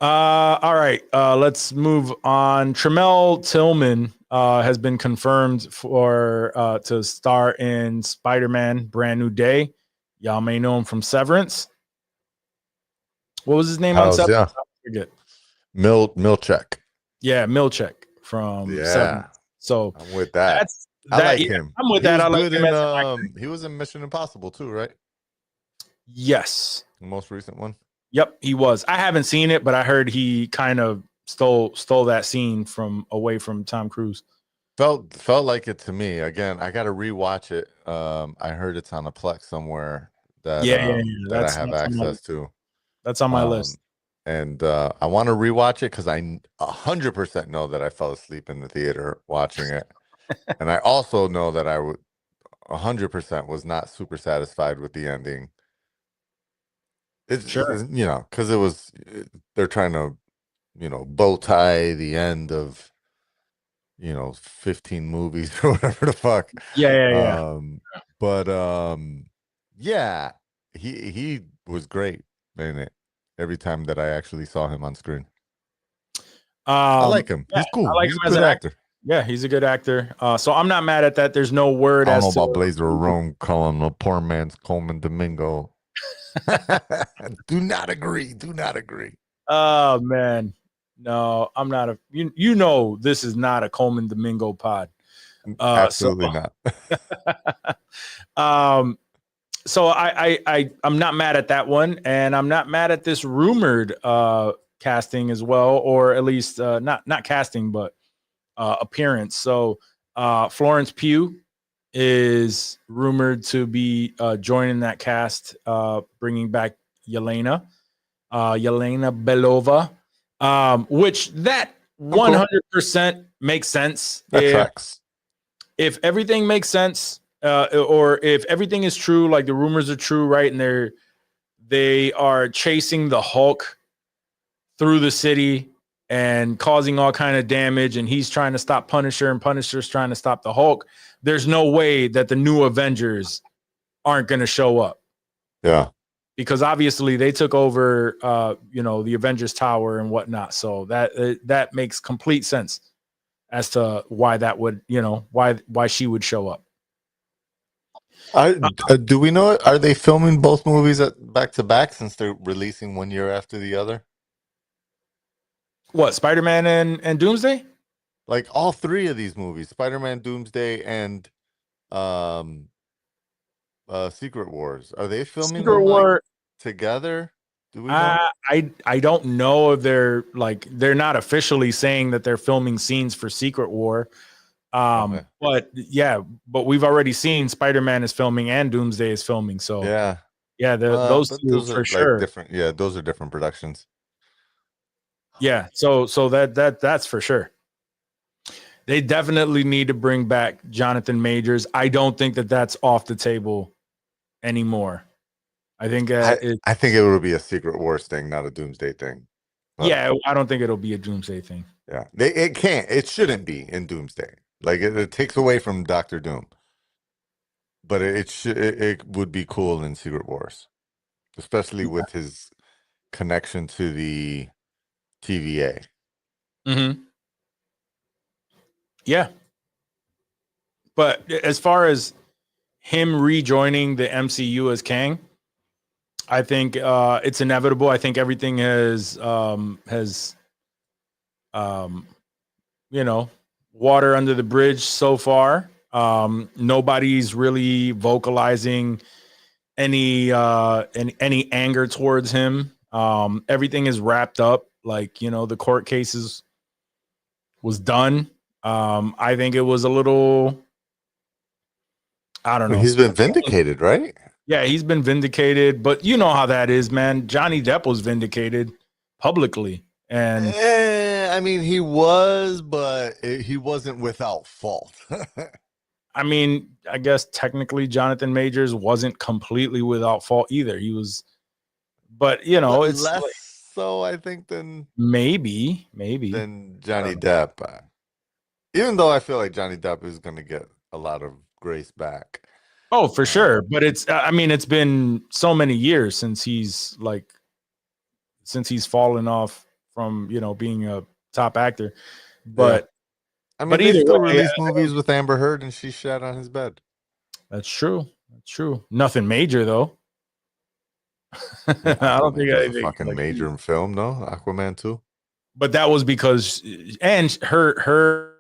All right. Let's move on. Tremel Tillman has been confirmed for to star in Spider-Man Brand New Day. Y'all may know him from Severance. What was his name on Severance? Yeah. I forget. Milchek. Yeah, Milchek from Yeah, Seven. So I'm with that. that's I that. like Yeah, him. I'm with He that. was I like good him in as an actor. he was in Mission Impossible too, right? Yes. The most recent one. Yep, he was. I haven't seen it, but I heard he kind of stole that scene from away from Tom Cruise. Felt like it to me. Again, I got to rewatch it. I heard it's on a Plex somewhere that Yeah. that I have access to. That's on my list. And I want to rewatch it because I 100% know that I fell asleep in the theater watching it, and I also know that I would 100% was not super satisfied with the ending. It's Sure. you know, because it was they're trying to bow tie the end of 15 movies or whatever the fuck. Yeah. But yeah, he was great in it every time that I actually saw him on screen. I like him. Yeah, He's cool. I like He's him a as good an actor. Yeah, he's a good actor. So I'm not mad at that. There's no word I don't as know to about Blazer Rome calling the poor man's Coleman Domingo. Do not agree. Do not agree. Oh man. No, I'm not you know this is not a Coleman Domingo pod. Absolutely not. So I'm not mad at that one, and I'm not mad at this rumored casting as well, or at least not casting, but appearance. So Florence Pugh is rumored to be joining that cast, bringing back Yelena Belova, which that 100% makes sense. That tracks. If everything makes sense, or if everything is true, like the rumors are true, right? And they are chasing the Hulk through the city and causing all kind of damage, and he's trying to stop Punisher, and Punisher's trying to stop the Hulk. There's no way that the new Avengers aren't going to show up. Yeah. Because obviously they took over, the Avengers Tower and whatnot. So that makes complete sense as to why that would, why she would show up. Do we know? Are they filming both movies back to back since they're releasing one year after the other? What, Spider-Man and Doomsday? Like all three of these movies, Spider-Man, Doomsday, and Secret Wars. Are they filming Secret them War together? Do we know? I don't know if they're not officially saying that they're filming scenes for Secret War. Okay. But we've already seen Spider-Man is filming and Doomsday is filming. So those two for sure. Different. Yeah, those are different productions. Yeah, so that's for sure. They definitely need to bring back Jonathan Majors. I don't think that that's off the table anymore. I think I think it would be a Secret Wars thing, not a Doomsday thing. Yeah, I don't think it'll be a Doomsday thing. Yeah, it shouldn't be in Doomsday. Like it takes away from Doctor Doom. But it would be cool in Secret Wars, especially with his connection to the TVA. Mm-hmm. Yeah. But as far as him rejoining the MCU as Kang, I think it's inevitable. I think everything has water under the bridge so far. Nobody's really vocalizing any anger towards him. Everything is wrapped up. Like, the court cases was done. I think it was a little, I don't know. He's been vindicated, right? Yeah, he's been vindicated, but you know how that is, man. Johnny Depp was vindicated publicly. And I mean, he was, but he wasn't without fault. I mean, I guess technically Jonathan Majors wasn't completely without fault either. He was, but it's less so, I think, than maybe than Johnny Depp. Even though I feel like Johnny Depp is going to get a lot of grace back. Oh, for sure. But it's been so many years since he's fallen off from, being a top actor. But I mean, they still release movies with Amber Heard and she shat on his bed. That's true. Nothing major though. I don't think anything. Fucking major film, no? Aquaman 2. But that was because, and her.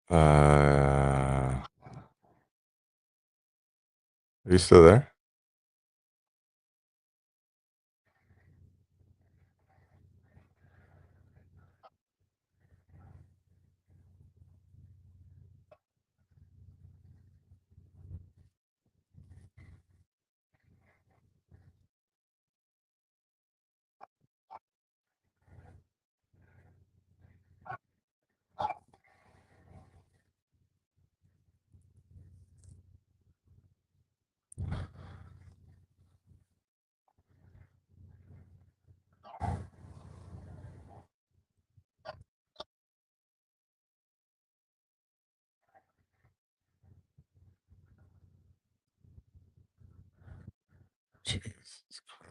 Are you still there? Jesus Christ.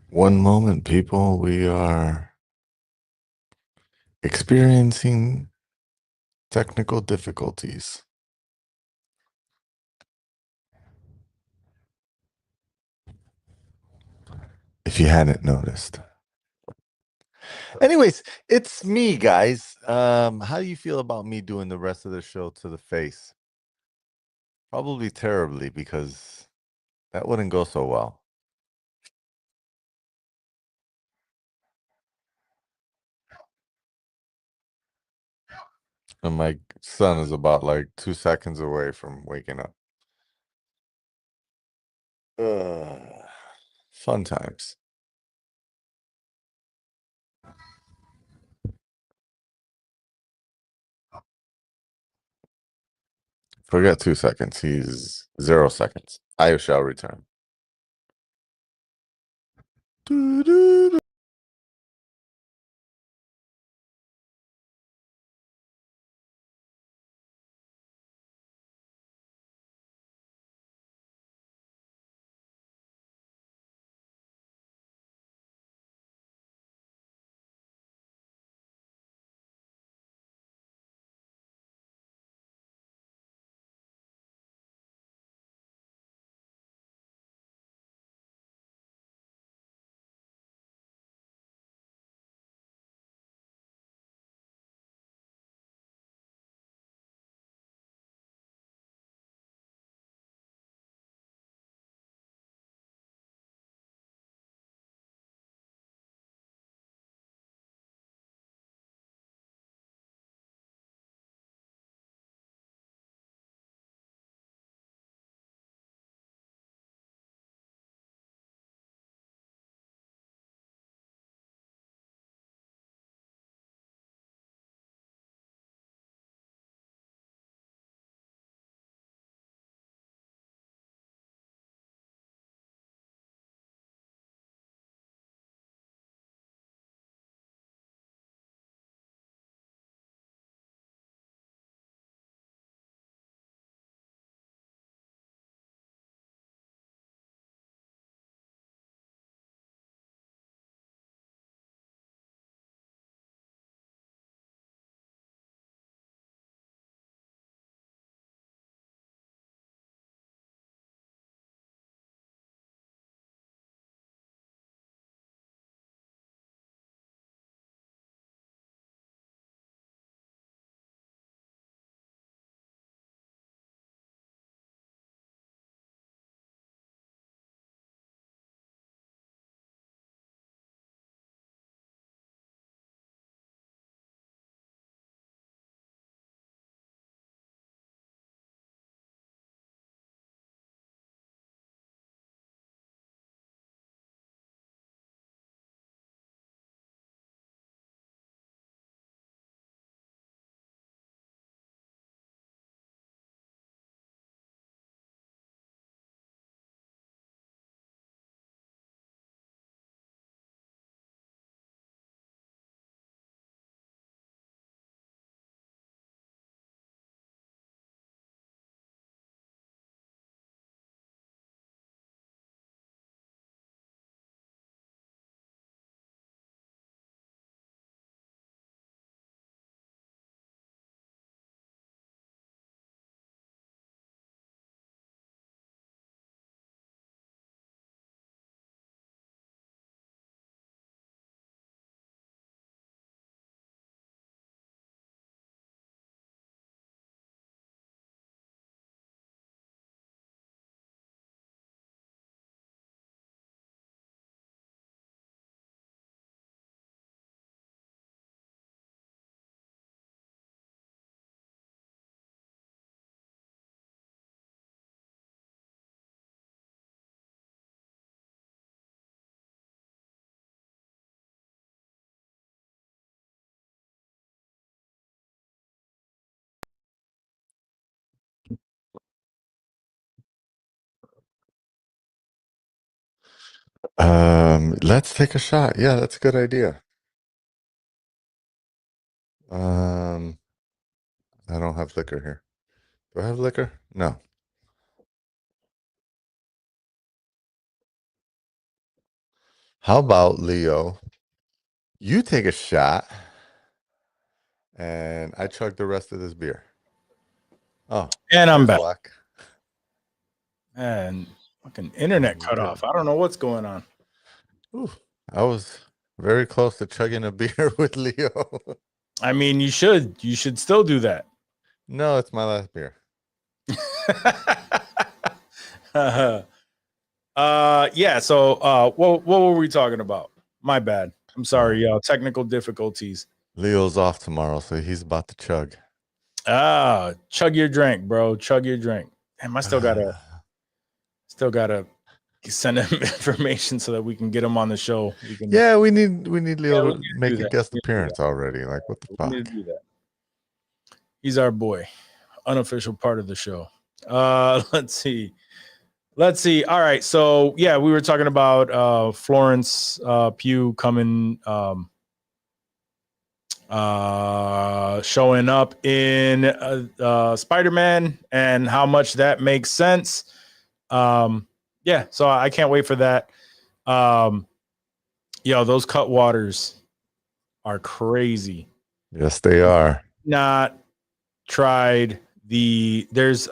One moment, people. We are experiencing technical difficulties. If you hadn't noticed. Anyways, it's me, guys. How do you feel about me doing the rest of the show to the face? Probably terribly, because that wouldn't go so well. And my son is about like 2 seconds away from waking up. Fun times. Forget 2 seconds. He's 0 seconds. I shall return. Doo-doo-doo. Let's take a shot. Yeah, that's a good idea. I don't have liquor here. Do I have liquor? No. How about Leo? You take a shot, and I chug the rest of this beer. Oh, And I'm there's back. luck. And fucking internet cut off. I don't know what's going on. Ooh, I was very close to chugging a beer with Leo. I mean, you should still do that. No, it's my last beer. Yeah. So, what were we talking about? My bad. I'm sorry, y'all. Technical difficulties. Leo's off tomorrow, so he's about to chug. Chug your drink, bro. Chug your drink. Damn, I still gotta send him information so that we can get him on the show. Yeah, we need Leo to do make a that. guest appearance already. Like, what the We fuck? need to do that. He's our boy, unofficial part of the show. Let's see. All right. So yeah, we were talking about Florence Pugh coming showing up in Spider-Man and how much that makes sense. Yeah, so I can't wait for that. Those Cutwaters are crazy. Yes, they are. Not tried there's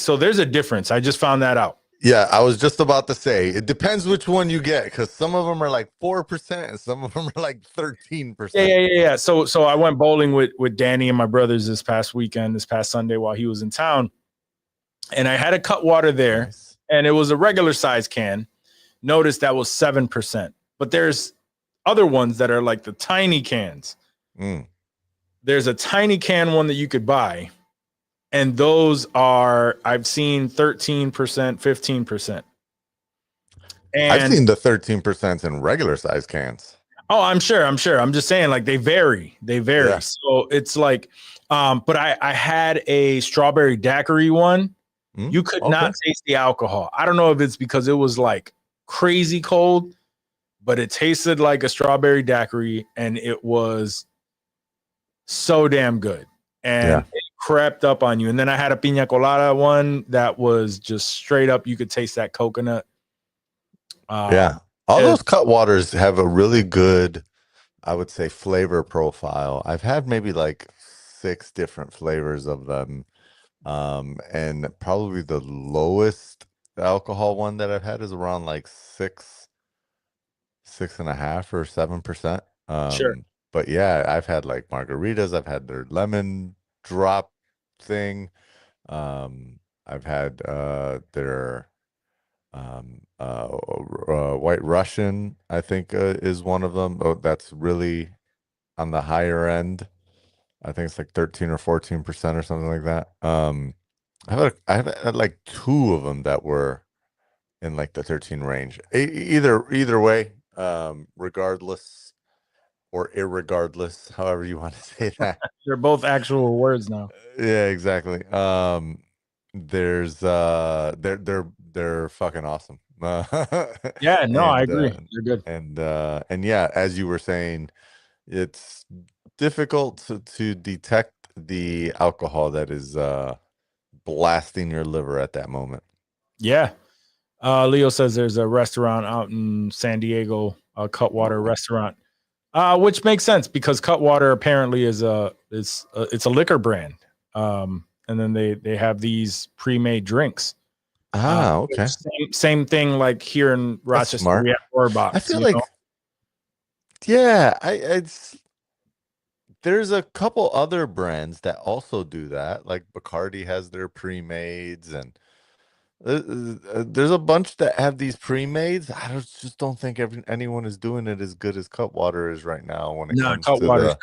so there's a difference. I just found that out. Yeah, I was just about to say it depends which one you get, because some of them are like 4% and some of them are like 13%. Yeah. So I went bowling with Danny and my brothers this past Sunday while he was in town, and I had a Cutwater there, Nice. and it was a regular size can. Notice that was 7%, but there's other ones that are like the tiny cans. There's a tiny can one that you could buy, and those are, I've seen 13%, 15%. And I've seen the 13% in regular size cans. Oh, I'm sure. I'm just saying, like, they vary. Yeah. So it's like, but I had a strawberry daiquiri one. You could not taste the alcohol. I don't know if it's because it was like crazy cold, but it tasted like a strawberry daiquiri, and it was so damn good. And it crept up on you. And then I had a piña colada one that was just straight up. You could taste that coconut. All those Cutwaters have a really good, I would say, flavor profile. I've had maybe like 6 different flavors of them. And probably the lowest alcohol one that I've had is around like 6.5 or 7%. Sure. But yeah, I've had like margaritas, I've had their lemon drop thing. I've had their White Russian, I think, is one of them. Oh, that's really on the higher end. I think it's like 13 or 14% or something like that. I've had like 2 of them that were in like the 13 range. Either way, regardless or irregardless, however you want to say that. They're both actual words now. Yeah, exactly. There's they're fucking awesome. Yeah, no, I agree. They're good. And yeah, as you were saying, it's difficult to detect the alcohol that is blasting your liver at that moment. Yeah. Leo says there's a restaurant out in San Diego, a Cutwater restaurant, which makes sense because Cutwater apparently is it's a liquor brand. And then they have these pre-made drinks. Okay. Same thing like here in Rochester. We have Orbox. I feel like, yeah, there's a couple other brands that also do that. Like Bacardi has their pre-mades, and there's a bunch that have these pre-mades. I just don't think anyone is doing it as good as Cutwater is right now when it comes to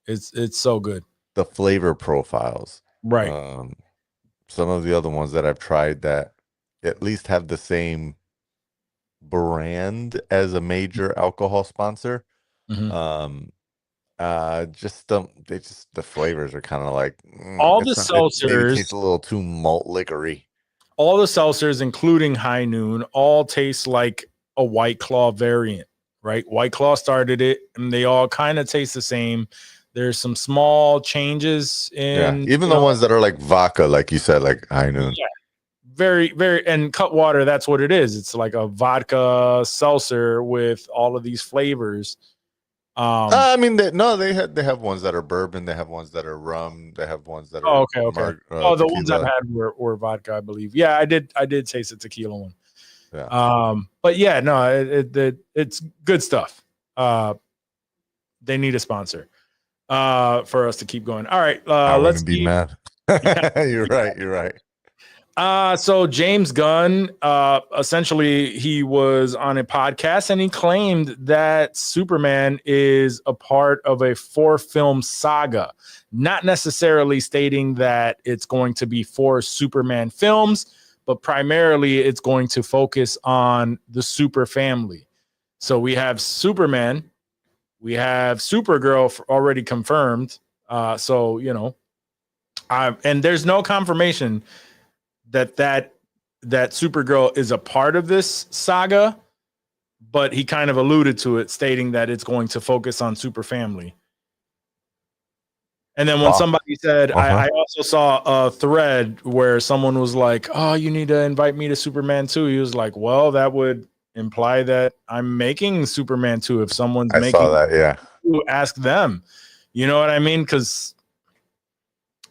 it's so good. The flavor profiles. Right. Some of the other ones that I've tried that at least have the same brand as a major alcohol sponsor. Mm-hmm. The flavors are kind of like all the seltzers. Maybe tastes a little too malt liquory. All the seltzers, including High Noon, all taste like a White Claw variant, right? White Claw started it, and they all kind of taste the same. There's some small changes in, even the ones that are like vodka, like you said, like High Noon. Yeah, very, very, and Cutwater, that's what it is. It's like a vodka seltzer with all of these flavors. I mean, they have ones that are bourbon. They have ones that are rum. They have ones that are okay. The ones I've had were vodka, I believe. Yeah, I did taste the tequila one. Yeah. But yeah, no, it's good stuff. They need a sponsor for us to keep going. All right, I let's wouldn't be mad. You're right. So James Gunn, essentially, he was on a podcast and he claimed that Superman is a part of a 4-film saga, not necessarily stating that it's going to be 4 Superman films, but primarily it's going to focus on the super family. So we have Superman, we have Supergirl already confirmed. So, you know, and there's no confirmation that Supergirl is a part of this saga, but he kind of alluded to it, stating that it's going to focus on super family. And then when somebody said, I also saw a thread where someone was like, oh, you need to invite me to Superman 2. He was like, well, that would imply that I'm making Superman 2. If someone's making saw that, yeah. Ask them. You know what I mean? Because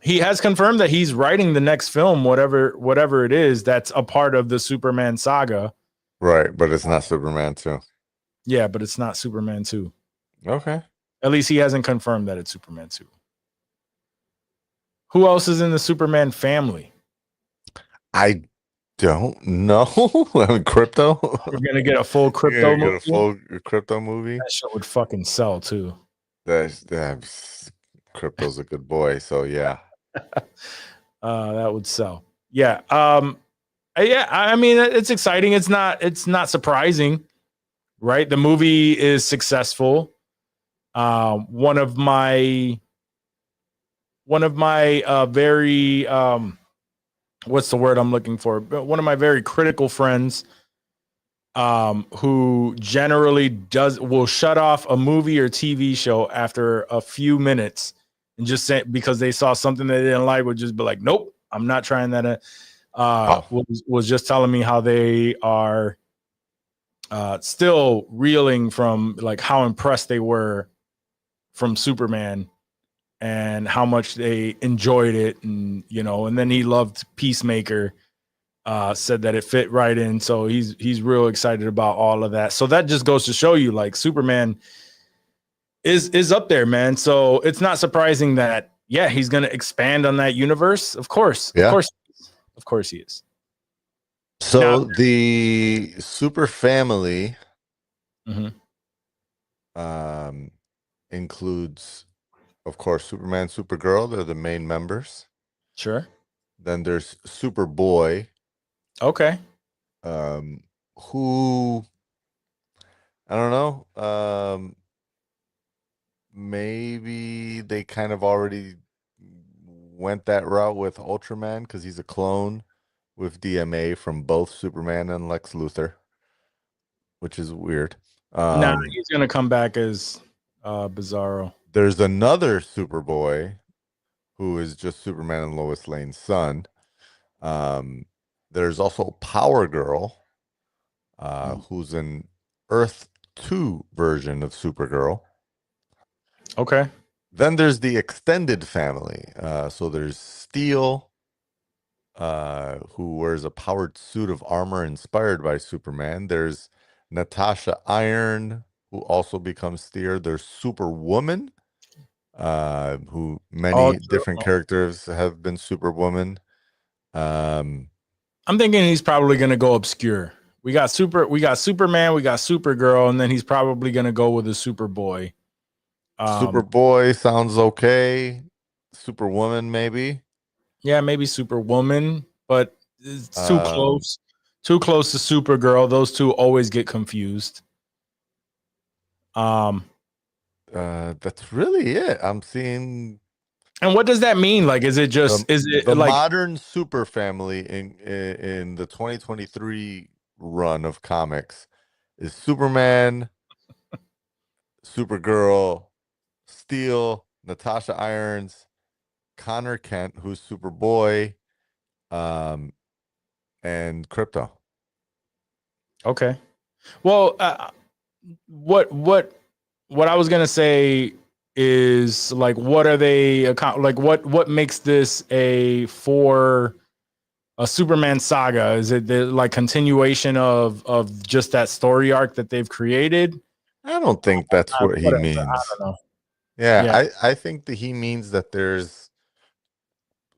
he has confirmed that he's writing the next film, whatever it is, that's a part of the Superman saga. Right, but it's not Superman 2. Yeah, but it's not Superman 2. Okay. At least he hasn't confirmed that it's Superman 2. Who else is in the Superman family? I don't know. I mean, Crypto. We're gonna get a full Crypto movie. Get a full Crypto movie. That shit would fucking sell too. Crypto's a good boy, so yeah. That would sell. Yeah. Yeah. I mean, it's exciting. It's not surprising, right? The movie is successful. One of my very what's the word I'm looking for? One of my very critical friends, who generally will shut off a movie or TV show after a few minutes and just say, because they saw something they didn't like, would just be like, nope, I'm not trying that. Was just telling me how they are still reeling from like how impressed they were from Superman and how much they enjoyed it. And, you know, and then he loved Peacemaker, said that it fit right in. So he's real excited about all of that. So that just goes to show you, like, Superman is up there, man. So it's not surprising that, yeah, he's going to expand on that universe. Of course. Yeah. Of course he is. So now, the super family includes, of course, Superman, Supergirl. They're the main members. Sure. Then there's Superboy. Okay. Who, I don't know. Maybe they kind of already went that route with Ultraman because he's a clone with DMA from both Superman and Lex Luthor, which is weird. Nah, he's gonna come back as Bizarro. There's another Superboy who is just Superman and Lois Lane's son. There's also Power Girl, who's an Earth 2 version of Supergirl. Okay. Then there's the extended family. So there's Steel, who wears a powered suit of armor inspired by Superman. There's Natasha Iron, who also becomes Steel. There's Superwoman, who many different characters have been Superwoman. I'm thinking he's probably going to go obscure. We got Superman, we got Supergirl, and then he's probably going to go with a Superboy. Superboy sounds okay. Superwoman, maybe. Yeah, maybe Superwoman, but it's too close. Too close to Supergirl. Those two always get confused. That's really it. I'm seeing. And what does that mean? Like, is it just the like modern super family in the 2023 run of comics is Superman, Supergirl, Steel, Natasha Irons, Connor Kent, who's Superboy, and Crypto. Okay. Well, what I was gonna say is like, what are they like? What makes this a Superman saga? Is it the like continuation of just that story arc that they've created? I don't think that's what he Whatever. I means. don't know. Yeah, Yeah. I think that he means that there's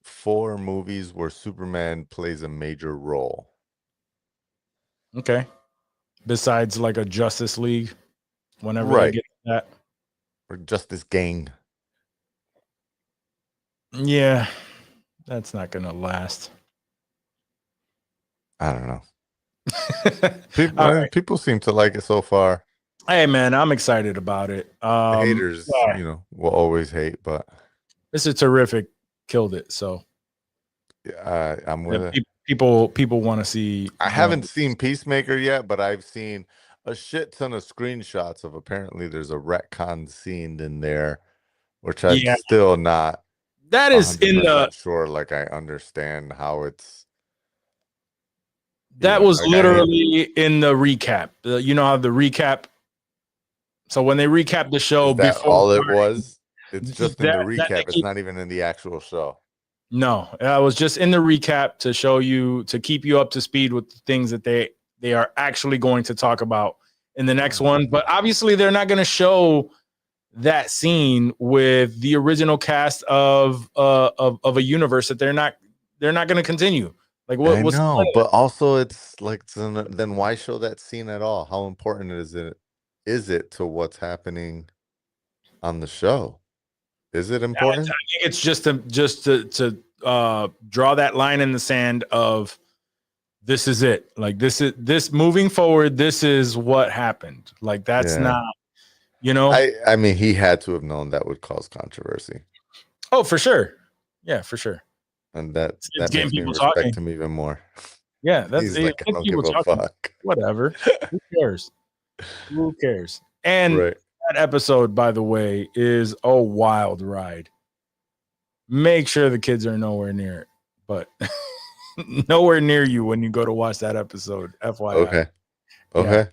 4 movies where Superman plays a major role. Okay. Besides like a Justice League, whenever they Right. get that. Or Justice Gang. Yeah, that's not gonna last. I don't know. All right. People seem to like it so far. Hey man, I'm excited about it. Haters, Yeah, will always hate, but this is terrific. Killed it. So yeah, I'm with it. people want to see. I haven't seen Peacemaker yet, but I've seen a shit ton of screenshots of apparently there's a retcon scene in there, which I'm Yeah, still not that is in 100% sure. Like I understand how it's. that was like literally in the recap. You know how the recap. So when they recap the show is that before all it was? It's just in the that recap. It's not even in the actual show. No, I was just in the recap to show you, to keep you up to speed with the things that they are actually going to talk about in the next one. But obviously, they're not going to show that scene with the original cast of a universe that they're not going to continue. Like I what's the know, point of but also it's like then why show that scene at all? How important is it to what's happening on the show? Is it I important? think it's just to draw that line in the sand of this is it. Like this moving forward. This is what happened. Like that's Yeah. not, you know. I mean, he had to have known that would cause controversy, Oh, for sure. Yeah, for sure. and that It's getting makes me people respect talking. him even more. Yeah, that's He's it. like, I Gets don't people give a talking. fuck. Whatever. Who cares? Who cares? And Right. that episode, by the way, is a wild ride. Make sure the kids are nowhere near it, but nowhere near you when you go to watch that episode. FYI. Okay.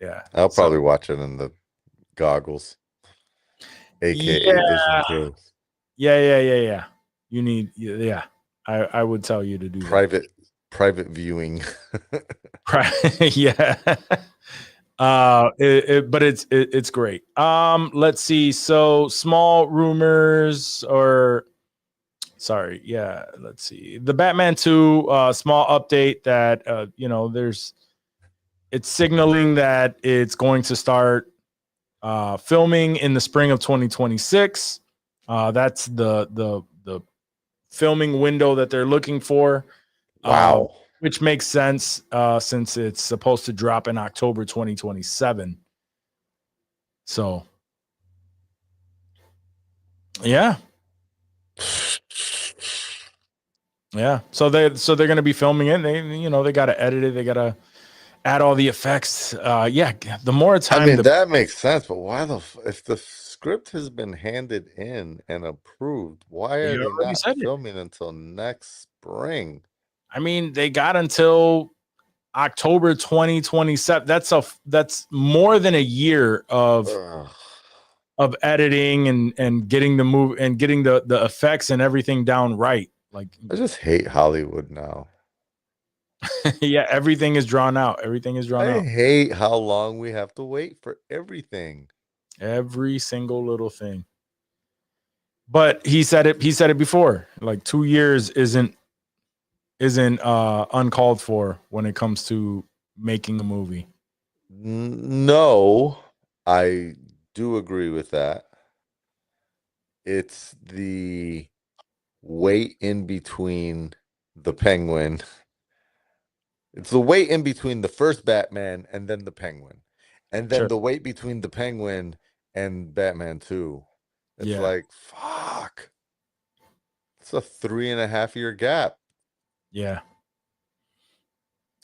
Yeah. I'll probably watch it in the goggles, aka Vision Pros. Yeah. You need, yeah. I would tell you to do Private viewing. that. Yeah. But it's great. Let's see. So small rumors, or sorry, yeah. Let's see. The Batman 2 small update that it's signaling that it's going to start filming in the spring of 2026. That's the filming window that they're looking for. Wow. Which makes sense since it's supposed to drop in October 2027. So, yeah. So they're going to be filming it. They got to edit it. They got to add all the effects. The more time. I mean, that makes sense, but why if the script has been handed in and approved, why are they not filming until next spring? I mean, they got until October 2027. That's more than a year of editing and getting the move and getting the effects and everything down right. Like, I just hate Hollywood now. Yeah, everything is drawn out. I hate how long we have to wait for everything. Every single little thing. But he said it before. Like 2 years isn't uncalled for when it comes to making a movie. No, I do agree with that. It's the wait in between the Penguin. It's the wait in between the first Batman and then the Penguin. And then the wait between the Penguin and Batman 2. It's like, fuck. It's a 3.5 year gap. Yeah.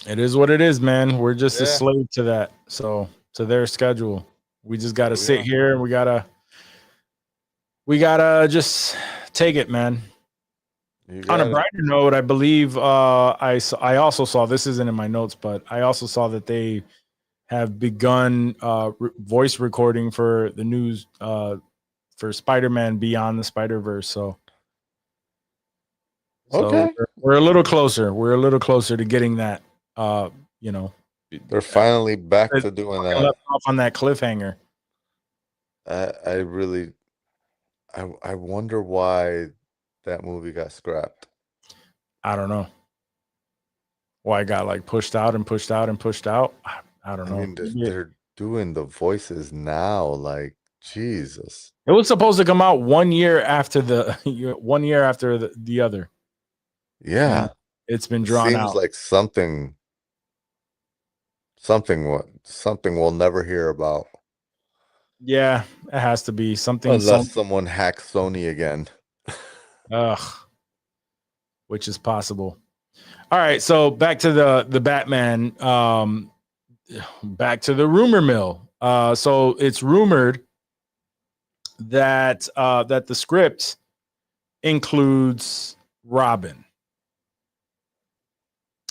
It is what it is, man. We're just a Yeah. slave to that. So to their schedule. We just gotta Here we sit are. here and we gotta just take it, man. You On a got it. brighter note, I believe I also saw, this isn't in my notes, but I also saw that they have begun voice recording for the news for Spider-Man Beyond the Spider-Verse. So Okay. we're a little closer. We're a little closer to getting that. You know, They're finally back to doing left that. off on that cliffhanger. I really, I wonder why that movie got scrapped. I don't know why it got like pushed out and pushed out and pushed out. I don't I know. mean, they're doing the voices now. Like, Jesus. It was supposed to come out 1 year after the 1 year after the other. Yeah. And it's been It drawn seems out. like something we'll never hear about. Yeah, it has to be something. Unless someone hacks Sony again. Ugh, which is possible. All right, so back to the Batman. Back to the rumor mill. So it's rumored that that the script includes Robin.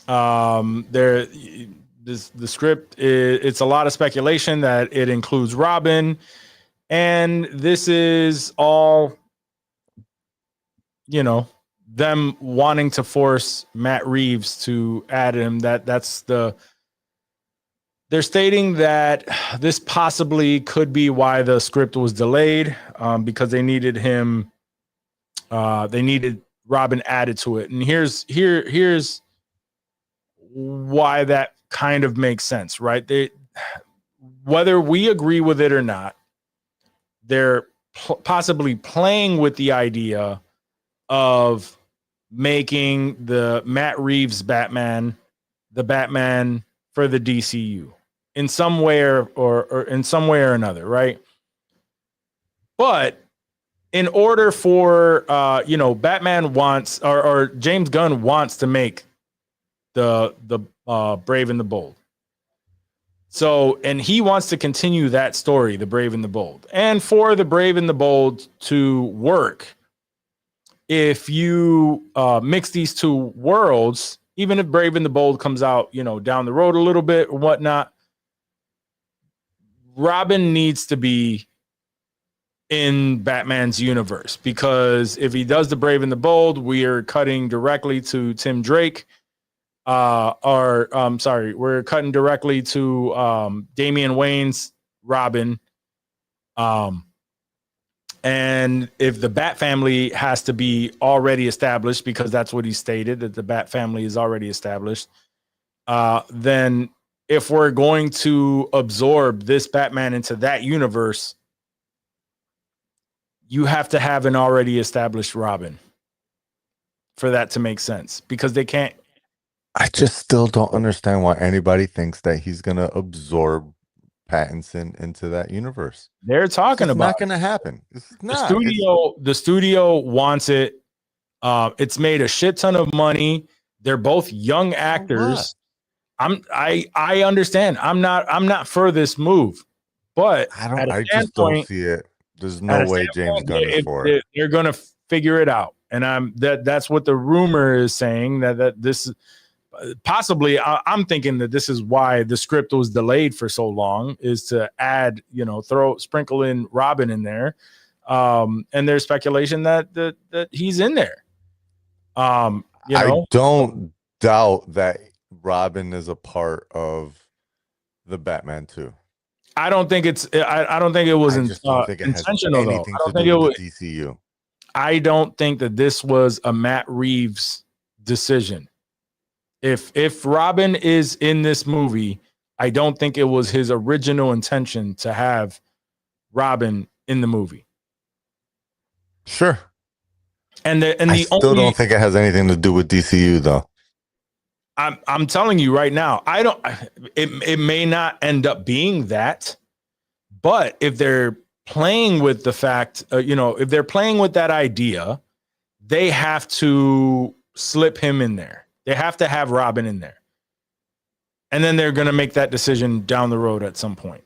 The script it's a lot of speculation that it includes Robin, and this is all, you know, them wanting to force Matt Reeves to add him. They're stating that this possibly could be why the script was delayed, because they needed him. They needed Robin added to it, and here's why that kind of makes sense, right? Whether we agree with it or not, they're possibly playing with the idea of making the Matt Reeves Batman the Batman for the DCU in some way or in some way or another, right? But in order for Batman wants or James Gunn wants to make the Brave and the Bold. So, and he wants to continue that story, the Brave and the Bold. And for the Brave and the Bold to work, if you mix these two worlds, even if Brave and the Bold comes out, down the road a little bit or whatnot, Robin needs to be in Batman's universe, because if he does the Brave and the Bold, we are cutting directly to Tim Drake. We're cutting directly to Damian Wayne's Robin. And if the Bat family has to be already established, because that's what he stated, that the Bat family is already established, then if we're going to absorb this Batman into that universe, you have to have an already established Robin for that to make sense, because they can't. I just still don't understand why anybody thinks that he's going to absorb Pattinson into that universe. They're talking about not going to happen. It's not. The studio wants it. It's made a shit ton of money. They're both young actors. I understand. I'm not for this move, but I just don't see it. There's no way James Gunn is for it. They're gonna figure it out, and that's what the rumor is saying, that this possibly. I'm thinking that this is why the script was delayed for so long, is to add, sprinkle in Robin in there, and there's speculation that he's in there. I don't doubt that Robin is a part of the Batman too. I don't think it's. I don't think it was intentional though. I don't think it was DCU. I don't think that this was a Matt Reeves decision. If Robin is in this movie, I don't think it was his original intention to have Robin in the movie. Sure. And I still don't think it has anything to do with DCU though. I'm telling you right now, it may not end up being that, but if they're playing with the fact, if they're playing with that idea, they have to slip him in there. They have to have Robin in there. and then they're going to make that decision down the road at some point.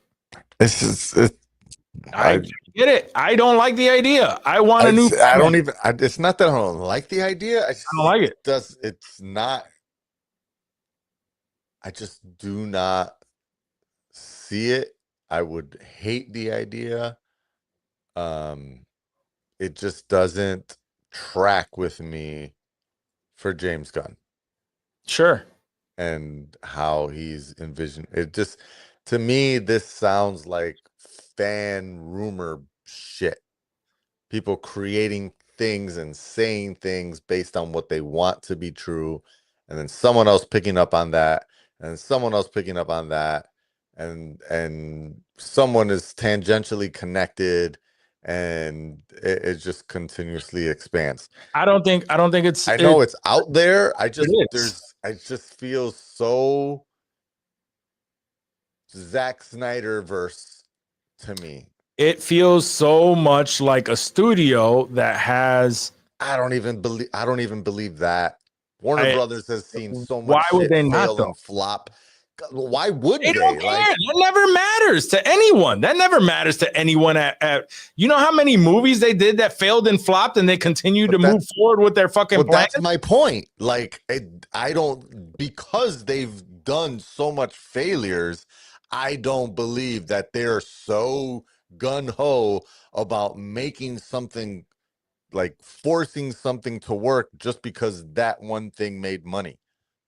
I get it. I don't like the idea. I want a new. I don't even. It's not that I don't like the idea. I don't like it. It's not. I just do not see it. I would hate the idea. It just doesn't track with me for James Gunn. Sure. And how he's envisioned it. Just, to me, this sounds like fan rumor shit. People creating things and saying things based on what they want to be true, and then someone else picking up on that, and someone else picking up on that, and someone is tangentially connected, and it just continuously expands. I don't think it's. I know it's out there. I just feel so Zack Snyder verse to me. It feels so much like a studio that has. I don't even believe that. Warner Brothers has seen so much shit fail and flop. Why would they? Don't care. That never matters to anyone. That never matters to anyone. At you know how many movies they did that failed and flopped, and they continue to move forward with their fucking plan? That's my point. Like, I don't, because they've done so much failures, I don't believe that they're so gun-ho about making something, like forcing something to work just because that one thing made money.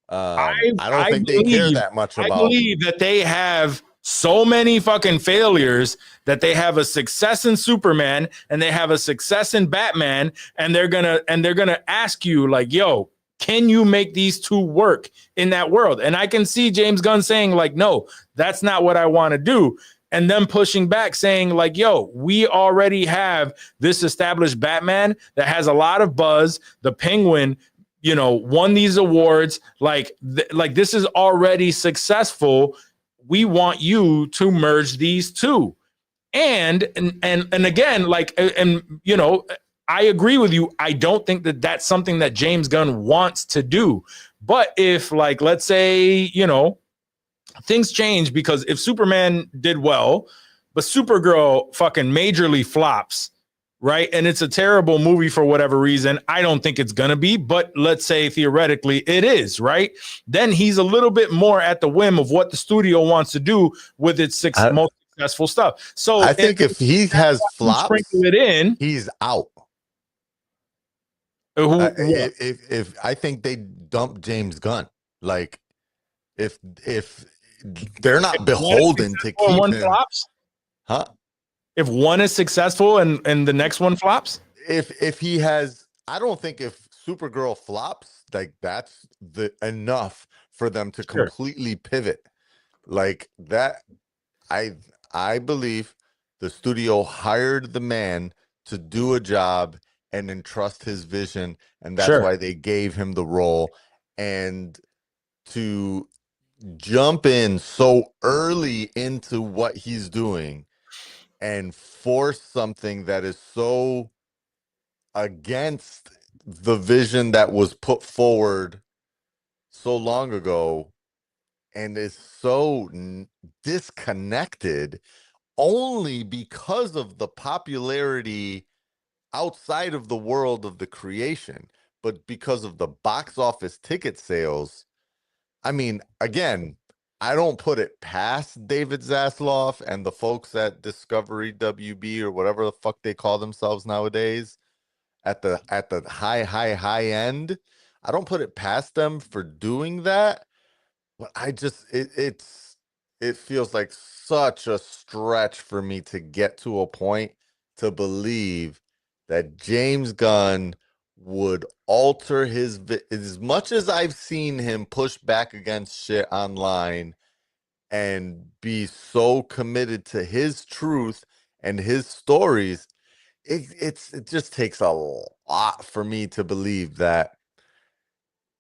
I don't think they care that much about. I believe that they have so many fucking failures that they have a success in Superman and they have a success in Batman, and they're gonna ask you like, yo, can you make these two work in that world? And I can see James Gunn saying like, no, that's not what I want to do. And them pushing back saying like, yo, we already have this established Batman that has a lot of buzz. The Penguin, you know, won these awards. Like this is already successful. We want you to merge these two. And again, like, and you know, I agree with you. I don't think that that's something that James Gunn wants to do. But if, like, let's say, you know, things change, because if Superman did well, but Supergirl fucking majorly flops, right? And it's a terrible movie for whatever reason. I don't think it's going to be, but let's say theoretically it is, right? Then he's a little bit more at the whim of what the studio wants to do with its most successful stuff. So I think if he has flops, sprinkle it in, he's out. If I think they dump James Gunn, like if they're not beholden to keep one him, flops, huh? If one is successful and the next one flops, if he has, I don't think if Supergirl flops, like that's enough for them to completely pivot like that. I believe the studio hired the man to do a job and entrust his vision, and that's why they gave him the role. And to jump in so early into what he's doing and force something that is so against the vision that was put forward so long ago and is so disconnected only because of the popularity outside of the world of the creation, but because of the box office ticket sales. I mean, again, I don't put it past David Zaslav and the folks at Discovery WB or whatever the fuck they call themselves nowadays at the high end. I don't put it past them for doing that, but I just it feels like such a stretch for me to get to a point to believe that James Gunn would alter his as much as I've seen him push back against shit online and be so committed to his truth and his stories. It just takes a lot for me to believe that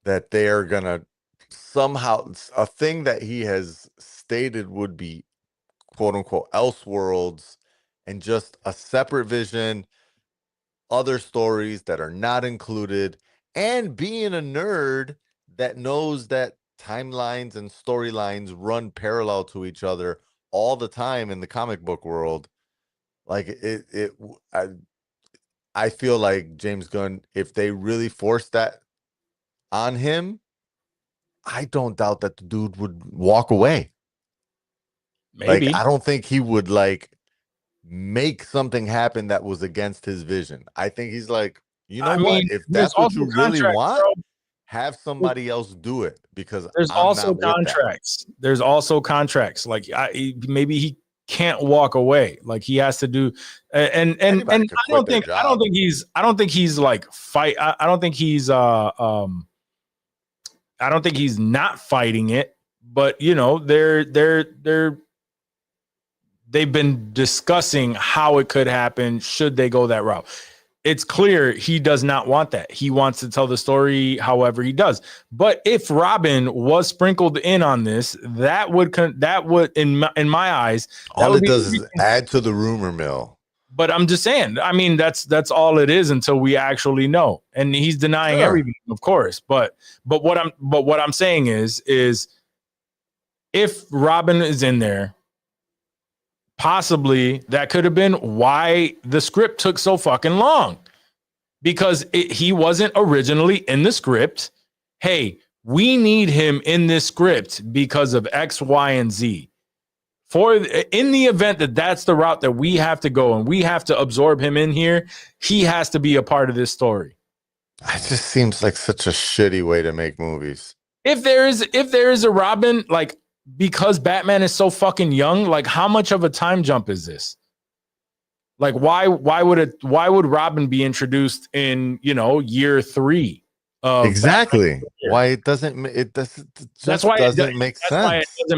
they are gonna somehow, a thing that he has stated would be quote unquote Elseworlds and just a separate vision, other stories that are not included, and being a nerd that knows that timelines and storylines run parallel to each other all the time in the comic book world. Like I feel like James Gunn, if they really forced that on him, I don't doubt that the dude would walk away. Maybe. Like, I don't think he would like make something happen that was against his vision. I think he's like, you know I what? mean, If there's that's what also you really contracts, want, bro. have somebody else do it, because There's I'm also not with that. contracts. There's also contracts. Like maybe he can't walk away. Like he has to do. And Anybody could I quit don't their think I don't job. think he's like fight. I don't think he's I don't think he's not fighting it. But you know, they've been discussing how it could happen should they go that route. It's clear he does not want that. He wants to tell the story however he does. But if Robin was sprinkled in on this, that would in my eyes, All it does is add to the rumor mill. But I'm just saying, I mean, that's all it is until we actually know. And he's denying everything, of course. But what I'm saying is if Robin is in there, possibly that could have been why the script took so fucking long, because he wasn't originally in the script. Hey, we need him in this script because of X, Y, and Z. In the event that that's the route that we have to go and we have to absorb him in here, he has to be a part of this story. It just seems like such a shitty way to make movies. If there is a Robin, like, because Batman is so fucking young, like, how much of a time jump is this? Like, why would Robin be introduced in, year 3? Exactly. Why it doesn't make sense. That's why it doesn't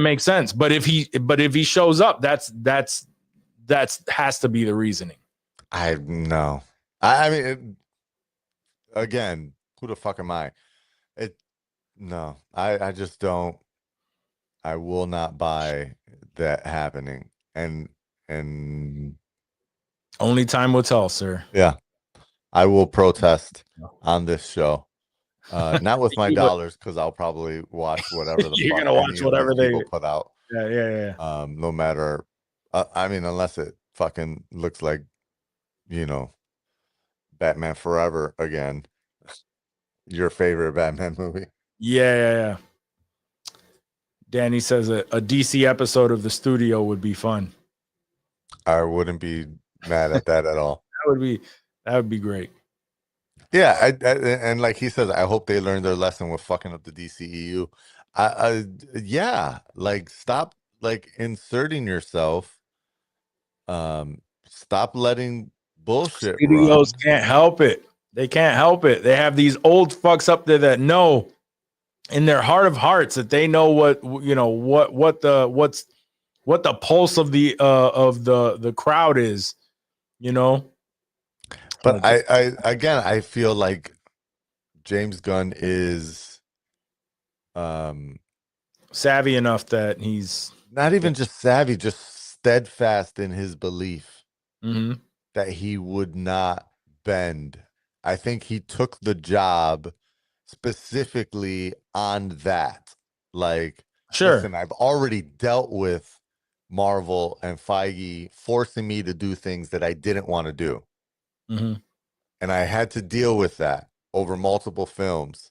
make sense. But if he shows up, that's has to be the reasoning. I know. I mean, again, who the fuck am I? No, I just don't. I will not buy that happening. And only time will tell, sir. Yeah, I will protest on this show. Not with my dollars, because I'll probably watch whatever the fuck watch whatever people put out. Yeah. No matter, I mean, unless it fucking looks like, Batman Forever again, your favorite Batman movie. Yeah. Danny says a DC episode of The Studio would be fun. I wouldn't be mad at that at all. That would be great. Yeah, and like he says, I hope they learned their lesson with fucking up the DCEU. Yeah, like, stop like inserting yourself. Stop letting bullshit Studios run. can't help it. They can't help it. They have these old fucks up there that know in their heart of hearts that they know what the pulse of the crowd is, But I feel like James Gunn is savvy enough that he's not even just savvy, just steadfast in his belief that he would not bend. I think he took the job specifically on that. Like, sure, listen, I've already dealt with Marvel and Feige forcing me to do things that I didn't want to do. And I had to deal with that over multiple films.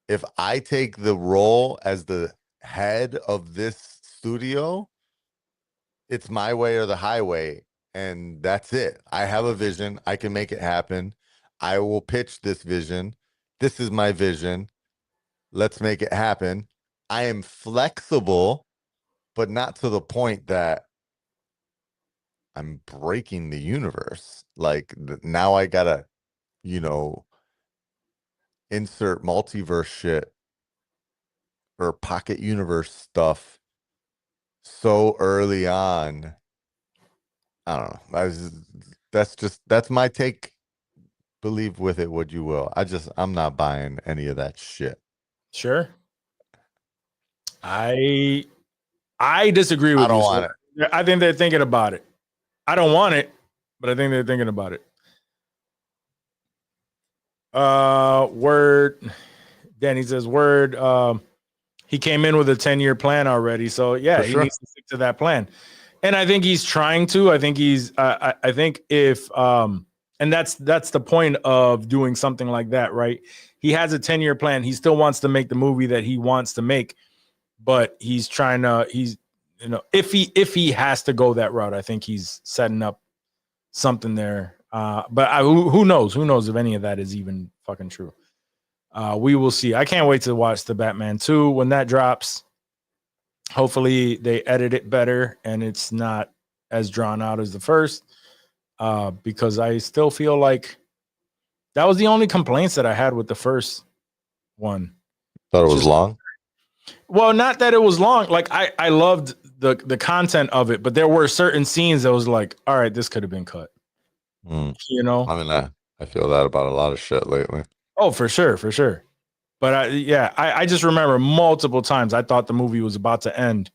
If I take the role as the head of this studio, it's my way or the highway, and that's it. I have a vision. I can make it happen. I will pitch this vision. This is my vision. Let's make it happen. I am flexible, but not to the point that I'm breaking the universe. Like, now I gotta, insert multiverse shit or pocket universe stuff so early on. I don't know. That's my take. Believe with it what you will. I'm not buying any of that shit. Sure. I disagree with you. I don't want it. I think they're thinking about it. I don't want it, but I think they're thinking about it. Word. Danny says, word. He came in with a 10-year plan already. So yeah, he needs to stick to that plan. And I think he's trying to. I think he's I think if and that's the point of doing something like that, right? He has a 10-year plan. He still wants to make the movie that he wants to make, but he's trying to if he has to go that route, I think he's setting up something there. But who knows? Who knows if any of that is even fucking true? We will see. I can't wait to watch the Batman 2 when that drops. Hopefully they edit it better and it's not as drawn out as the first. Because I still feel like that was the only complaints that I had with the first one. Thought it was long? Well, not that it was long. Like I loved the content of it, but there were certain scenes that was like, all right, this could have been cut. You know? I mean, I feel that about a lot of shit lately. Oh, for sure. But I just remember multiple times I thought the movie was about to end.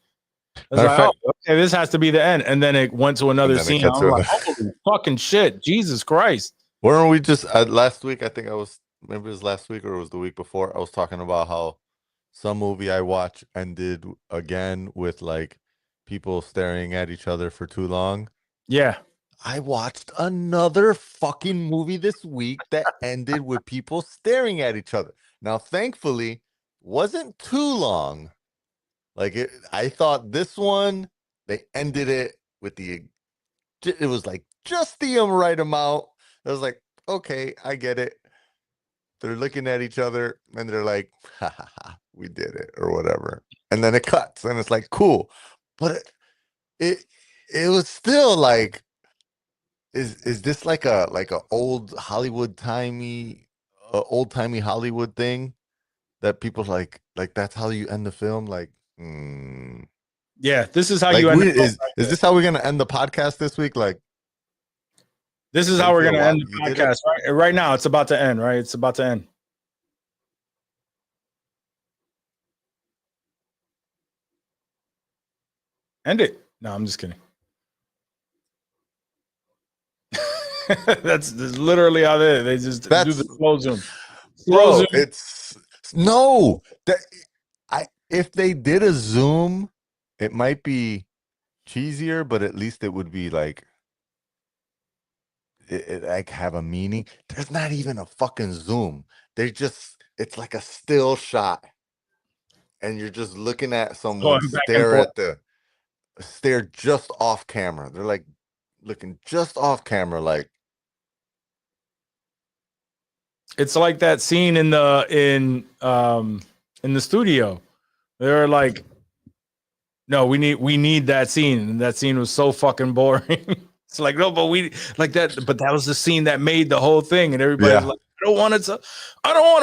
I was like, oh, okay, this has to be the end. And then it went to another scene. I was like, holy fucking shit, Jesus Christ. Weren't we just last week? I think maybe it was last week or it was the week before. I was talking about how some movie I watched ended again with like people staring at each other for too long. Yeah. I watched another fucking movie this week that ended with people staring at each other. Now, thankfully, wasn't too long. Like I thought this one, they ended it with it was like just the right amount. I was like, okay, I get it. They're looking at each other and they're like, ha ha ha, we did it or whatever. And then it cuts and it's like, cool. But it was still like, is this like a old Hollywood old timey Hollywood thing that people like that's how you end the film? Like, yeah, this is how like you end. Is this how we're gonna end the podcast this week? Like, this is how we're gonna end the podcast. Right now, it's about to end. Right, it's about to end. End it. No, I'm just kidding. That's literally how they just do the slow zoom. Bro, it's no that if they did a zoom, it might be cheesier, but at least it would be like it like have a meaning. There's not even a fucking zoom. It's like a still shot, and you're just looking at someone stare just off camera. They're like looking just off camera, like. It's like that scene in the studio. They're like, no, we need that scene, and that scene was so fucking boring. It's like, no, but that was the scene that made the whole thing, and everybody's like, I don't want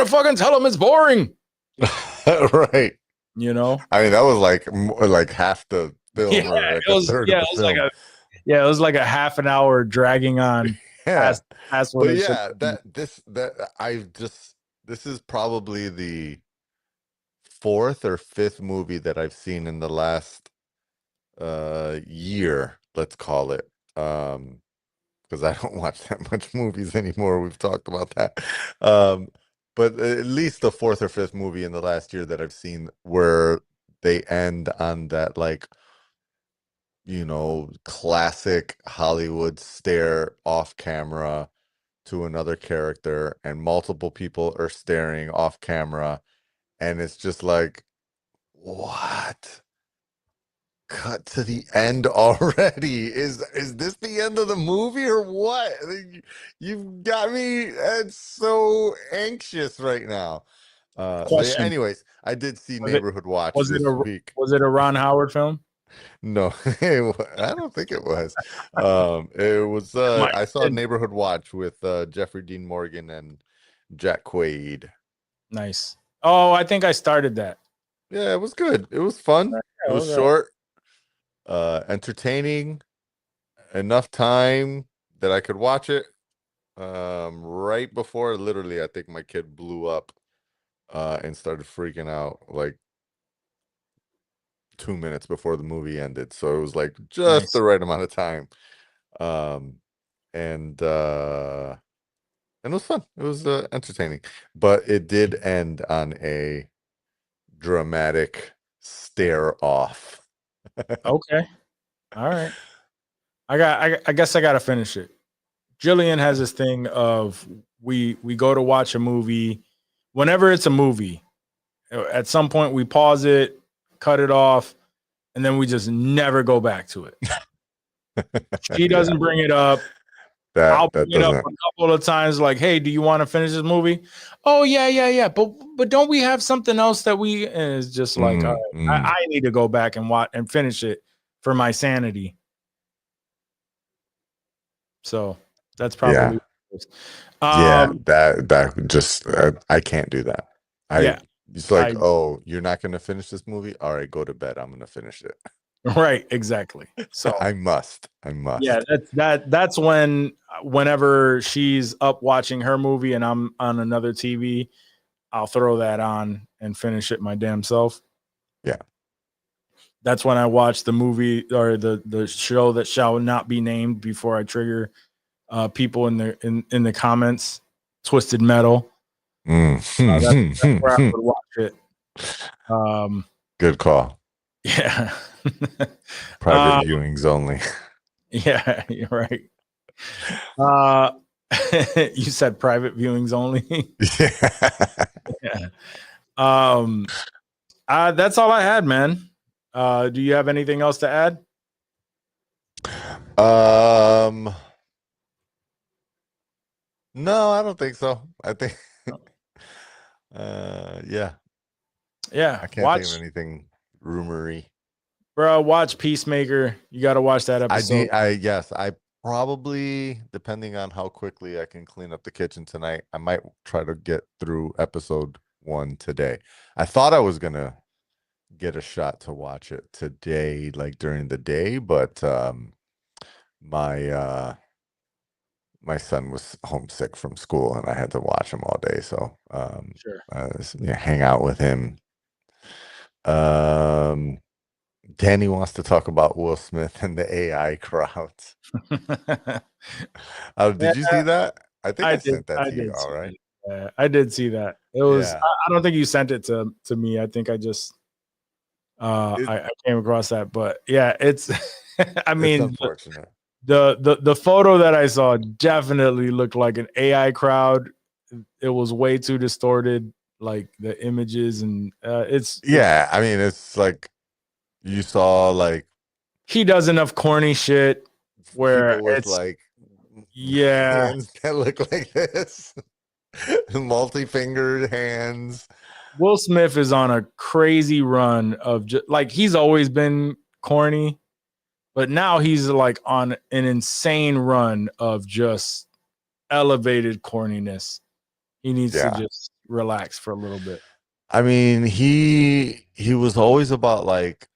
to fucking tell them it's boring. Right. You know? I mean, that was like half the film, yeah, or like a third of the film. It was like a half an hour dragging on. Yeah. Past what this is probably the fourth or fifth movie that I've seen in the last year, let's call it. Because I don't watch that much movies anymore. We've talked about that. But at least the fourth or fifth movie in the last year that I've seen where they end on that, like, classic Hollywood stare off camera to another character, and multiple people are staring off camera, and it's just like, what? Cut to the end already. Is this the end of the movie or what? You've got me so anxious right now. But anyways, I did see Neighborhood Watch this week. Was it a Ron Howard film? No, I don't think it was. It was. I saw Neighborhood Watch with Jeffrey Dean Morgan and Jack Quaid. Nice. Oh, I think I started that. Yeah, it was good. It was fun. It was short, entertaining, enough time that I could watch it. Right before, literally, I think my kid blew up and started freaking out like 2 minutes before the movie ended. So it was like just the right amount of time. And it was fun. It was entertaining, but it did end on a dramatic stare off. Okay. All right. I guess I gotta finish it. Jillian has this thing of we go to watch a movie whenever it's a movie. At some point we pause it, cut it off, and then we just never go back to it. She doesn't bring it up. I'll That bring it up doesn't. a couple of times, like, "Hey, do you want to finish this movie?" Oh yeah. But don't we have something else that we? And it's just like, all right, I need to go back and watch and finish it for my sanity. So that's probably that just I can't do that. It's like, oh, you're not gonna finish this movie? All right, go to bed. I'm gonna finish it. Right, exactly. So I must. Yeah, that's whenever she's up watching her movie and I'm on another TV, I'll throw that on and finish it my damn self. Yeah. That's when I watch the movie or the show that shall not be named before I trigger people in the comments. Twisted Metal. That's where I would watch it. Good call. Yeah. Private viewings only. Yeah, you're right. You said private viewings only. Yeah. That's all I had, man. Do you have anything else to add? No, I don't think so. I think yeah. I can't think of anything rumory. Bro, watch Peacemaker. You got to watch that episode. I probably, depending on how quickly I can clean up the kitchen tonight, I might try to get through episode 1 today. I thought I was gonna get a shot to watch it today, like during the day, but my son was homesick from school and I had to watch him all day, so hang out with him. Danny wants to talk about Will Smith and the AI crowds. Did you see that? I think I sent that to you. All right. I did see that. It was. I don't think you sent it to me. I think I just I came across that. But yeah, it's. I mean, it's unfortunate. The photo that I saw definitely looked like an AI crowd. It was way too distorted, like the images, and I mean, it's like you saw like he does enough corny shit where people with it's like hands that look like this, multi-fingered hands. Will Smith is on a crazy run of like he's always been corny, but now he's like on an insane run of just elevated corniness. He needs to just relax for a little bit. I mean, he was always about like,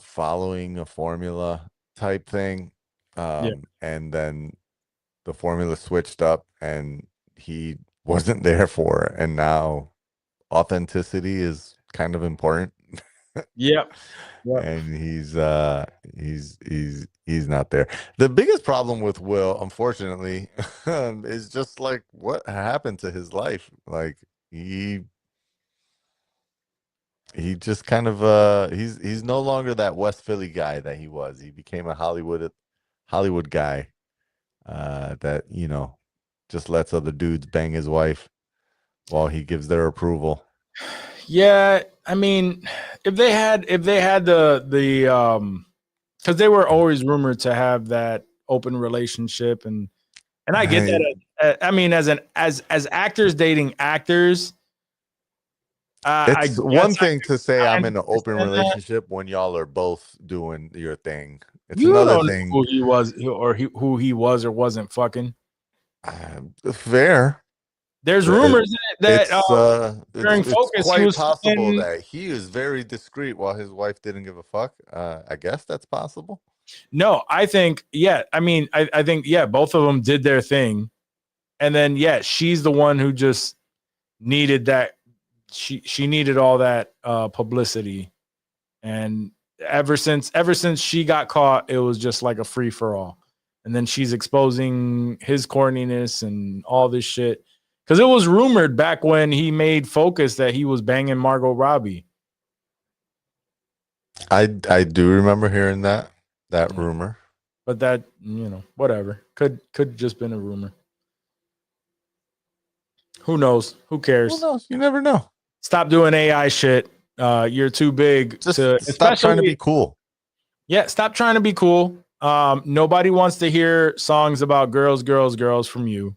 following a formula type thing. And then the formula switched up and he wasn't there for it. And now authenticity is kind of important. Yep. And he's not there. The biggest problem with Will, unfortunately, is just like what happened to his life. Like he just kind of he's no longer that West Philly guy that he was. He became a Hollywood guy that just lets other dudes bang his wife while he gives their approval. Yeah, I mean, if they had the because they were always rumored to have that open relationship, and I get that. I mean, as actors dating actors, it's one thing to say I'm in an open relationship when y'all are both doing your thing. It's another thing who he was who he was or wasn't fucking. Fair. There's rumors that during Focus, it's quite possible that he is very discreet while his wife didn't give a fuck. I guess that's possible. No, I think, I mean, I think, both of them did their thing. And then, she's the one who just needed that. She needed all that publicity. And ever since she got caught, it was just like a free for all. And then she's exposing his corniness and all this shit. Because it was rumored back when he made Focus that he was banging Margot Robbie. I do remember hearing that Yeah. rumor. But that, whatever. Could just been a rumor. Who knows? Who cares? Who knows? You never know. Stop doing AI shit. You're too big Just to stop trying to be cool. Yeah, stop trying to be cool. Nobody wants to hear songs about girls from you.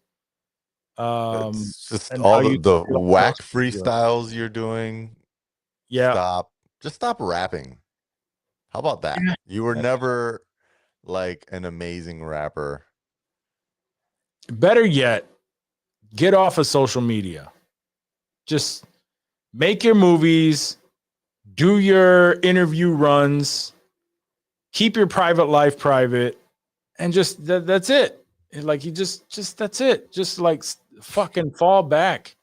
It's just And all how you the feel about whack social media. freestyles you're doing. Yeah. Just stop rapping. How about that? Yeah. You were never like an amazing rapper. Better yet, get off of social media. Just make your movies, do your interview runs, keep your private life private, and just that's it. Like you just that's it. Just like fucking fall back.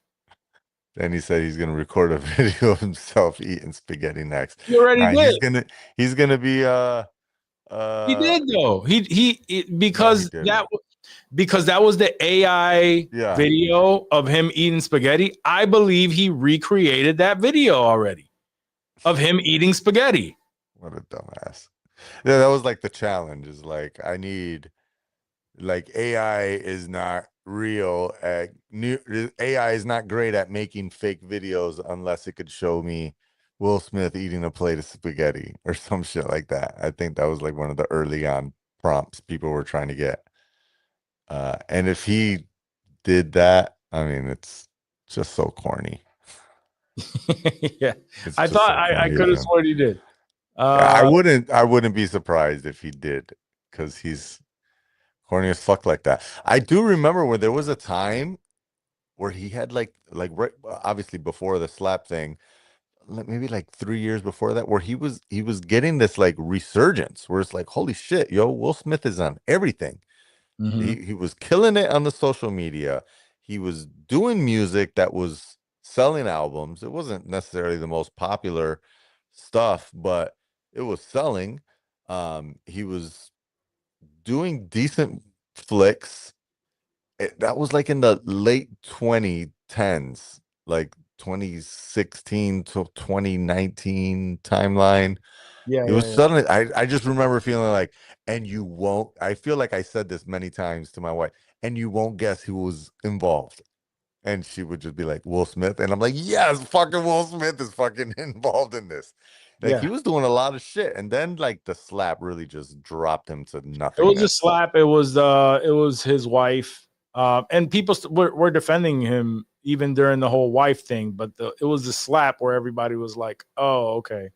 Then he said he's gonna record a video of himself eating spaghetti next. He already did. He's gonna be He did though. Because didn't. because that was the AI Yeah. video of him eating spaghetti. I believe he recreated that video already of him eating spaghetti. What a dumbass. Yeah, that was like the challenge. Is like I need like AI is not real at AI is not great at making fake videos unless it could show me Will Smith eating a plate of spaghetti or some shit like that. I think that was like one of the early on prompts people were trying to get. And if he did that, I mean, it's just so corny. Yeah, I thought I could have sworn he did. I wouldn't be surprised if he did, because he's corny as fuck like that. I do remember when there was a time where he had like right, obviously before the slap thing, maybe like 3 years before that, where he was getting this like resurgence where it's like, holy shit, yo, Will Smith is on everything. Mm-hmm. He was killing it on the social media. He was doing music that was selling albums. It wasn't necessarily the most popular stuff, but it was selling. He was doing decent flicks. That was like in the late 2010s, like 2016 to 2019 timeline. Yeah, It was suddenly, I just remember feeling like, and you won't, I feel like I said this many times to my wife, and you won't guess who was involved. And she would just be like, Will Smith. And I'm like, yes, fucking Will Smith is fucking involved in this. Like he was doing a lot of shit. And then like the slap really just dropped him to nothing. It was a slap. It was his wife. And people were defending him even during the whole wife thing, but it was the slap where everybody was like, oh, okay.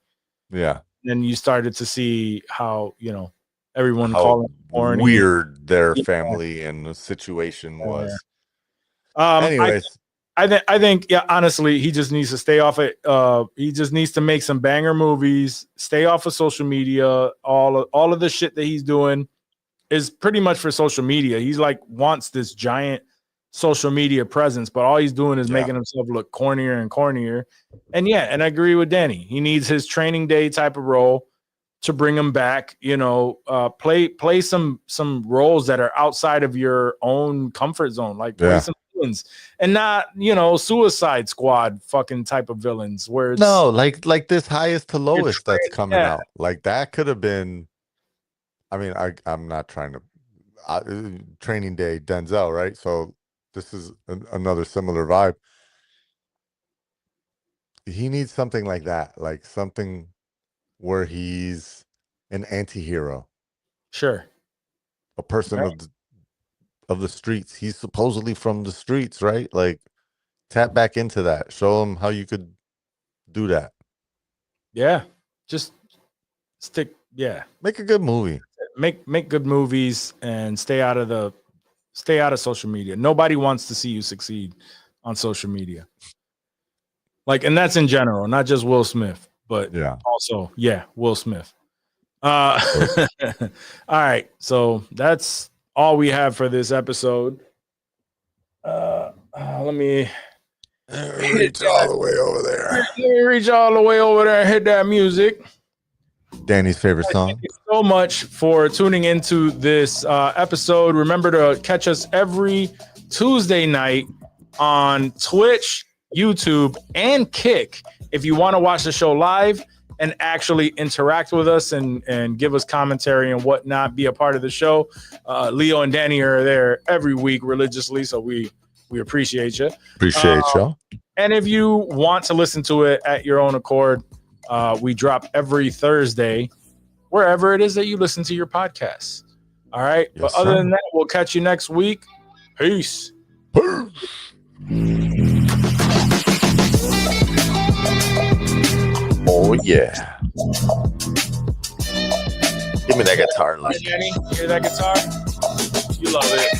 Yeah. And you started to see how, everyone how calling weird their family and the situation was. Anyways, I think, yeah, honestly, he just needs to stay off it. He just needs to make some banger movies, stay off of social media. All of the shit that he's doing is pretty much for social media. He's like wants this giant social media presence, but all he's doing is making himself look cornier and cornier. And and I agree with Danny. He needs his Training Day type of role to bring him back. Play some roles that are outside of your own comfort zone, like play some villains, and not Suicide Squad fucking type of villains where it's like this highest to lowest that's coming out. Like that could have been. I mean, I'm not trying to Training Day Denzel, right? So this is another similar vibe. He needs something like that, like something where he's an anti-hero. Sure. A person of the streets. He's supposedly from the streets, right? Like tap back into that. Show him how you could do that. Yeah. Just stick. Yeah. Make a good movie. Make good movies and stay out of social media. Nobody wants to see you succeed on social media. Like, and that's in general, not just Will Smith, but also, Will Smith. All right. So that's all we have for this episode. Let me reach all the way over there. Let me reach all the way over there and hit that music. Danny's favorite song. Thank you so much for tuning into this episode. Remember to catch us every Tuesday night on Twitch, YouTube, and Kick if you want to watch the show live. and actually interact with us and give us commentary and whatnot, be a part of the show. Leo and Danny are there every week religiously, so we appreciate you. Appreciate y'all. And if you want to listen to it at your own accord, we drop every Thursday, wherever it is that you listen to your podcasts. All right. Yes, but other sir. than that, we'll catch you next week. Peace. Oh, yeah. Give me that guitar line. Jenny, you hear that guitar? You love it.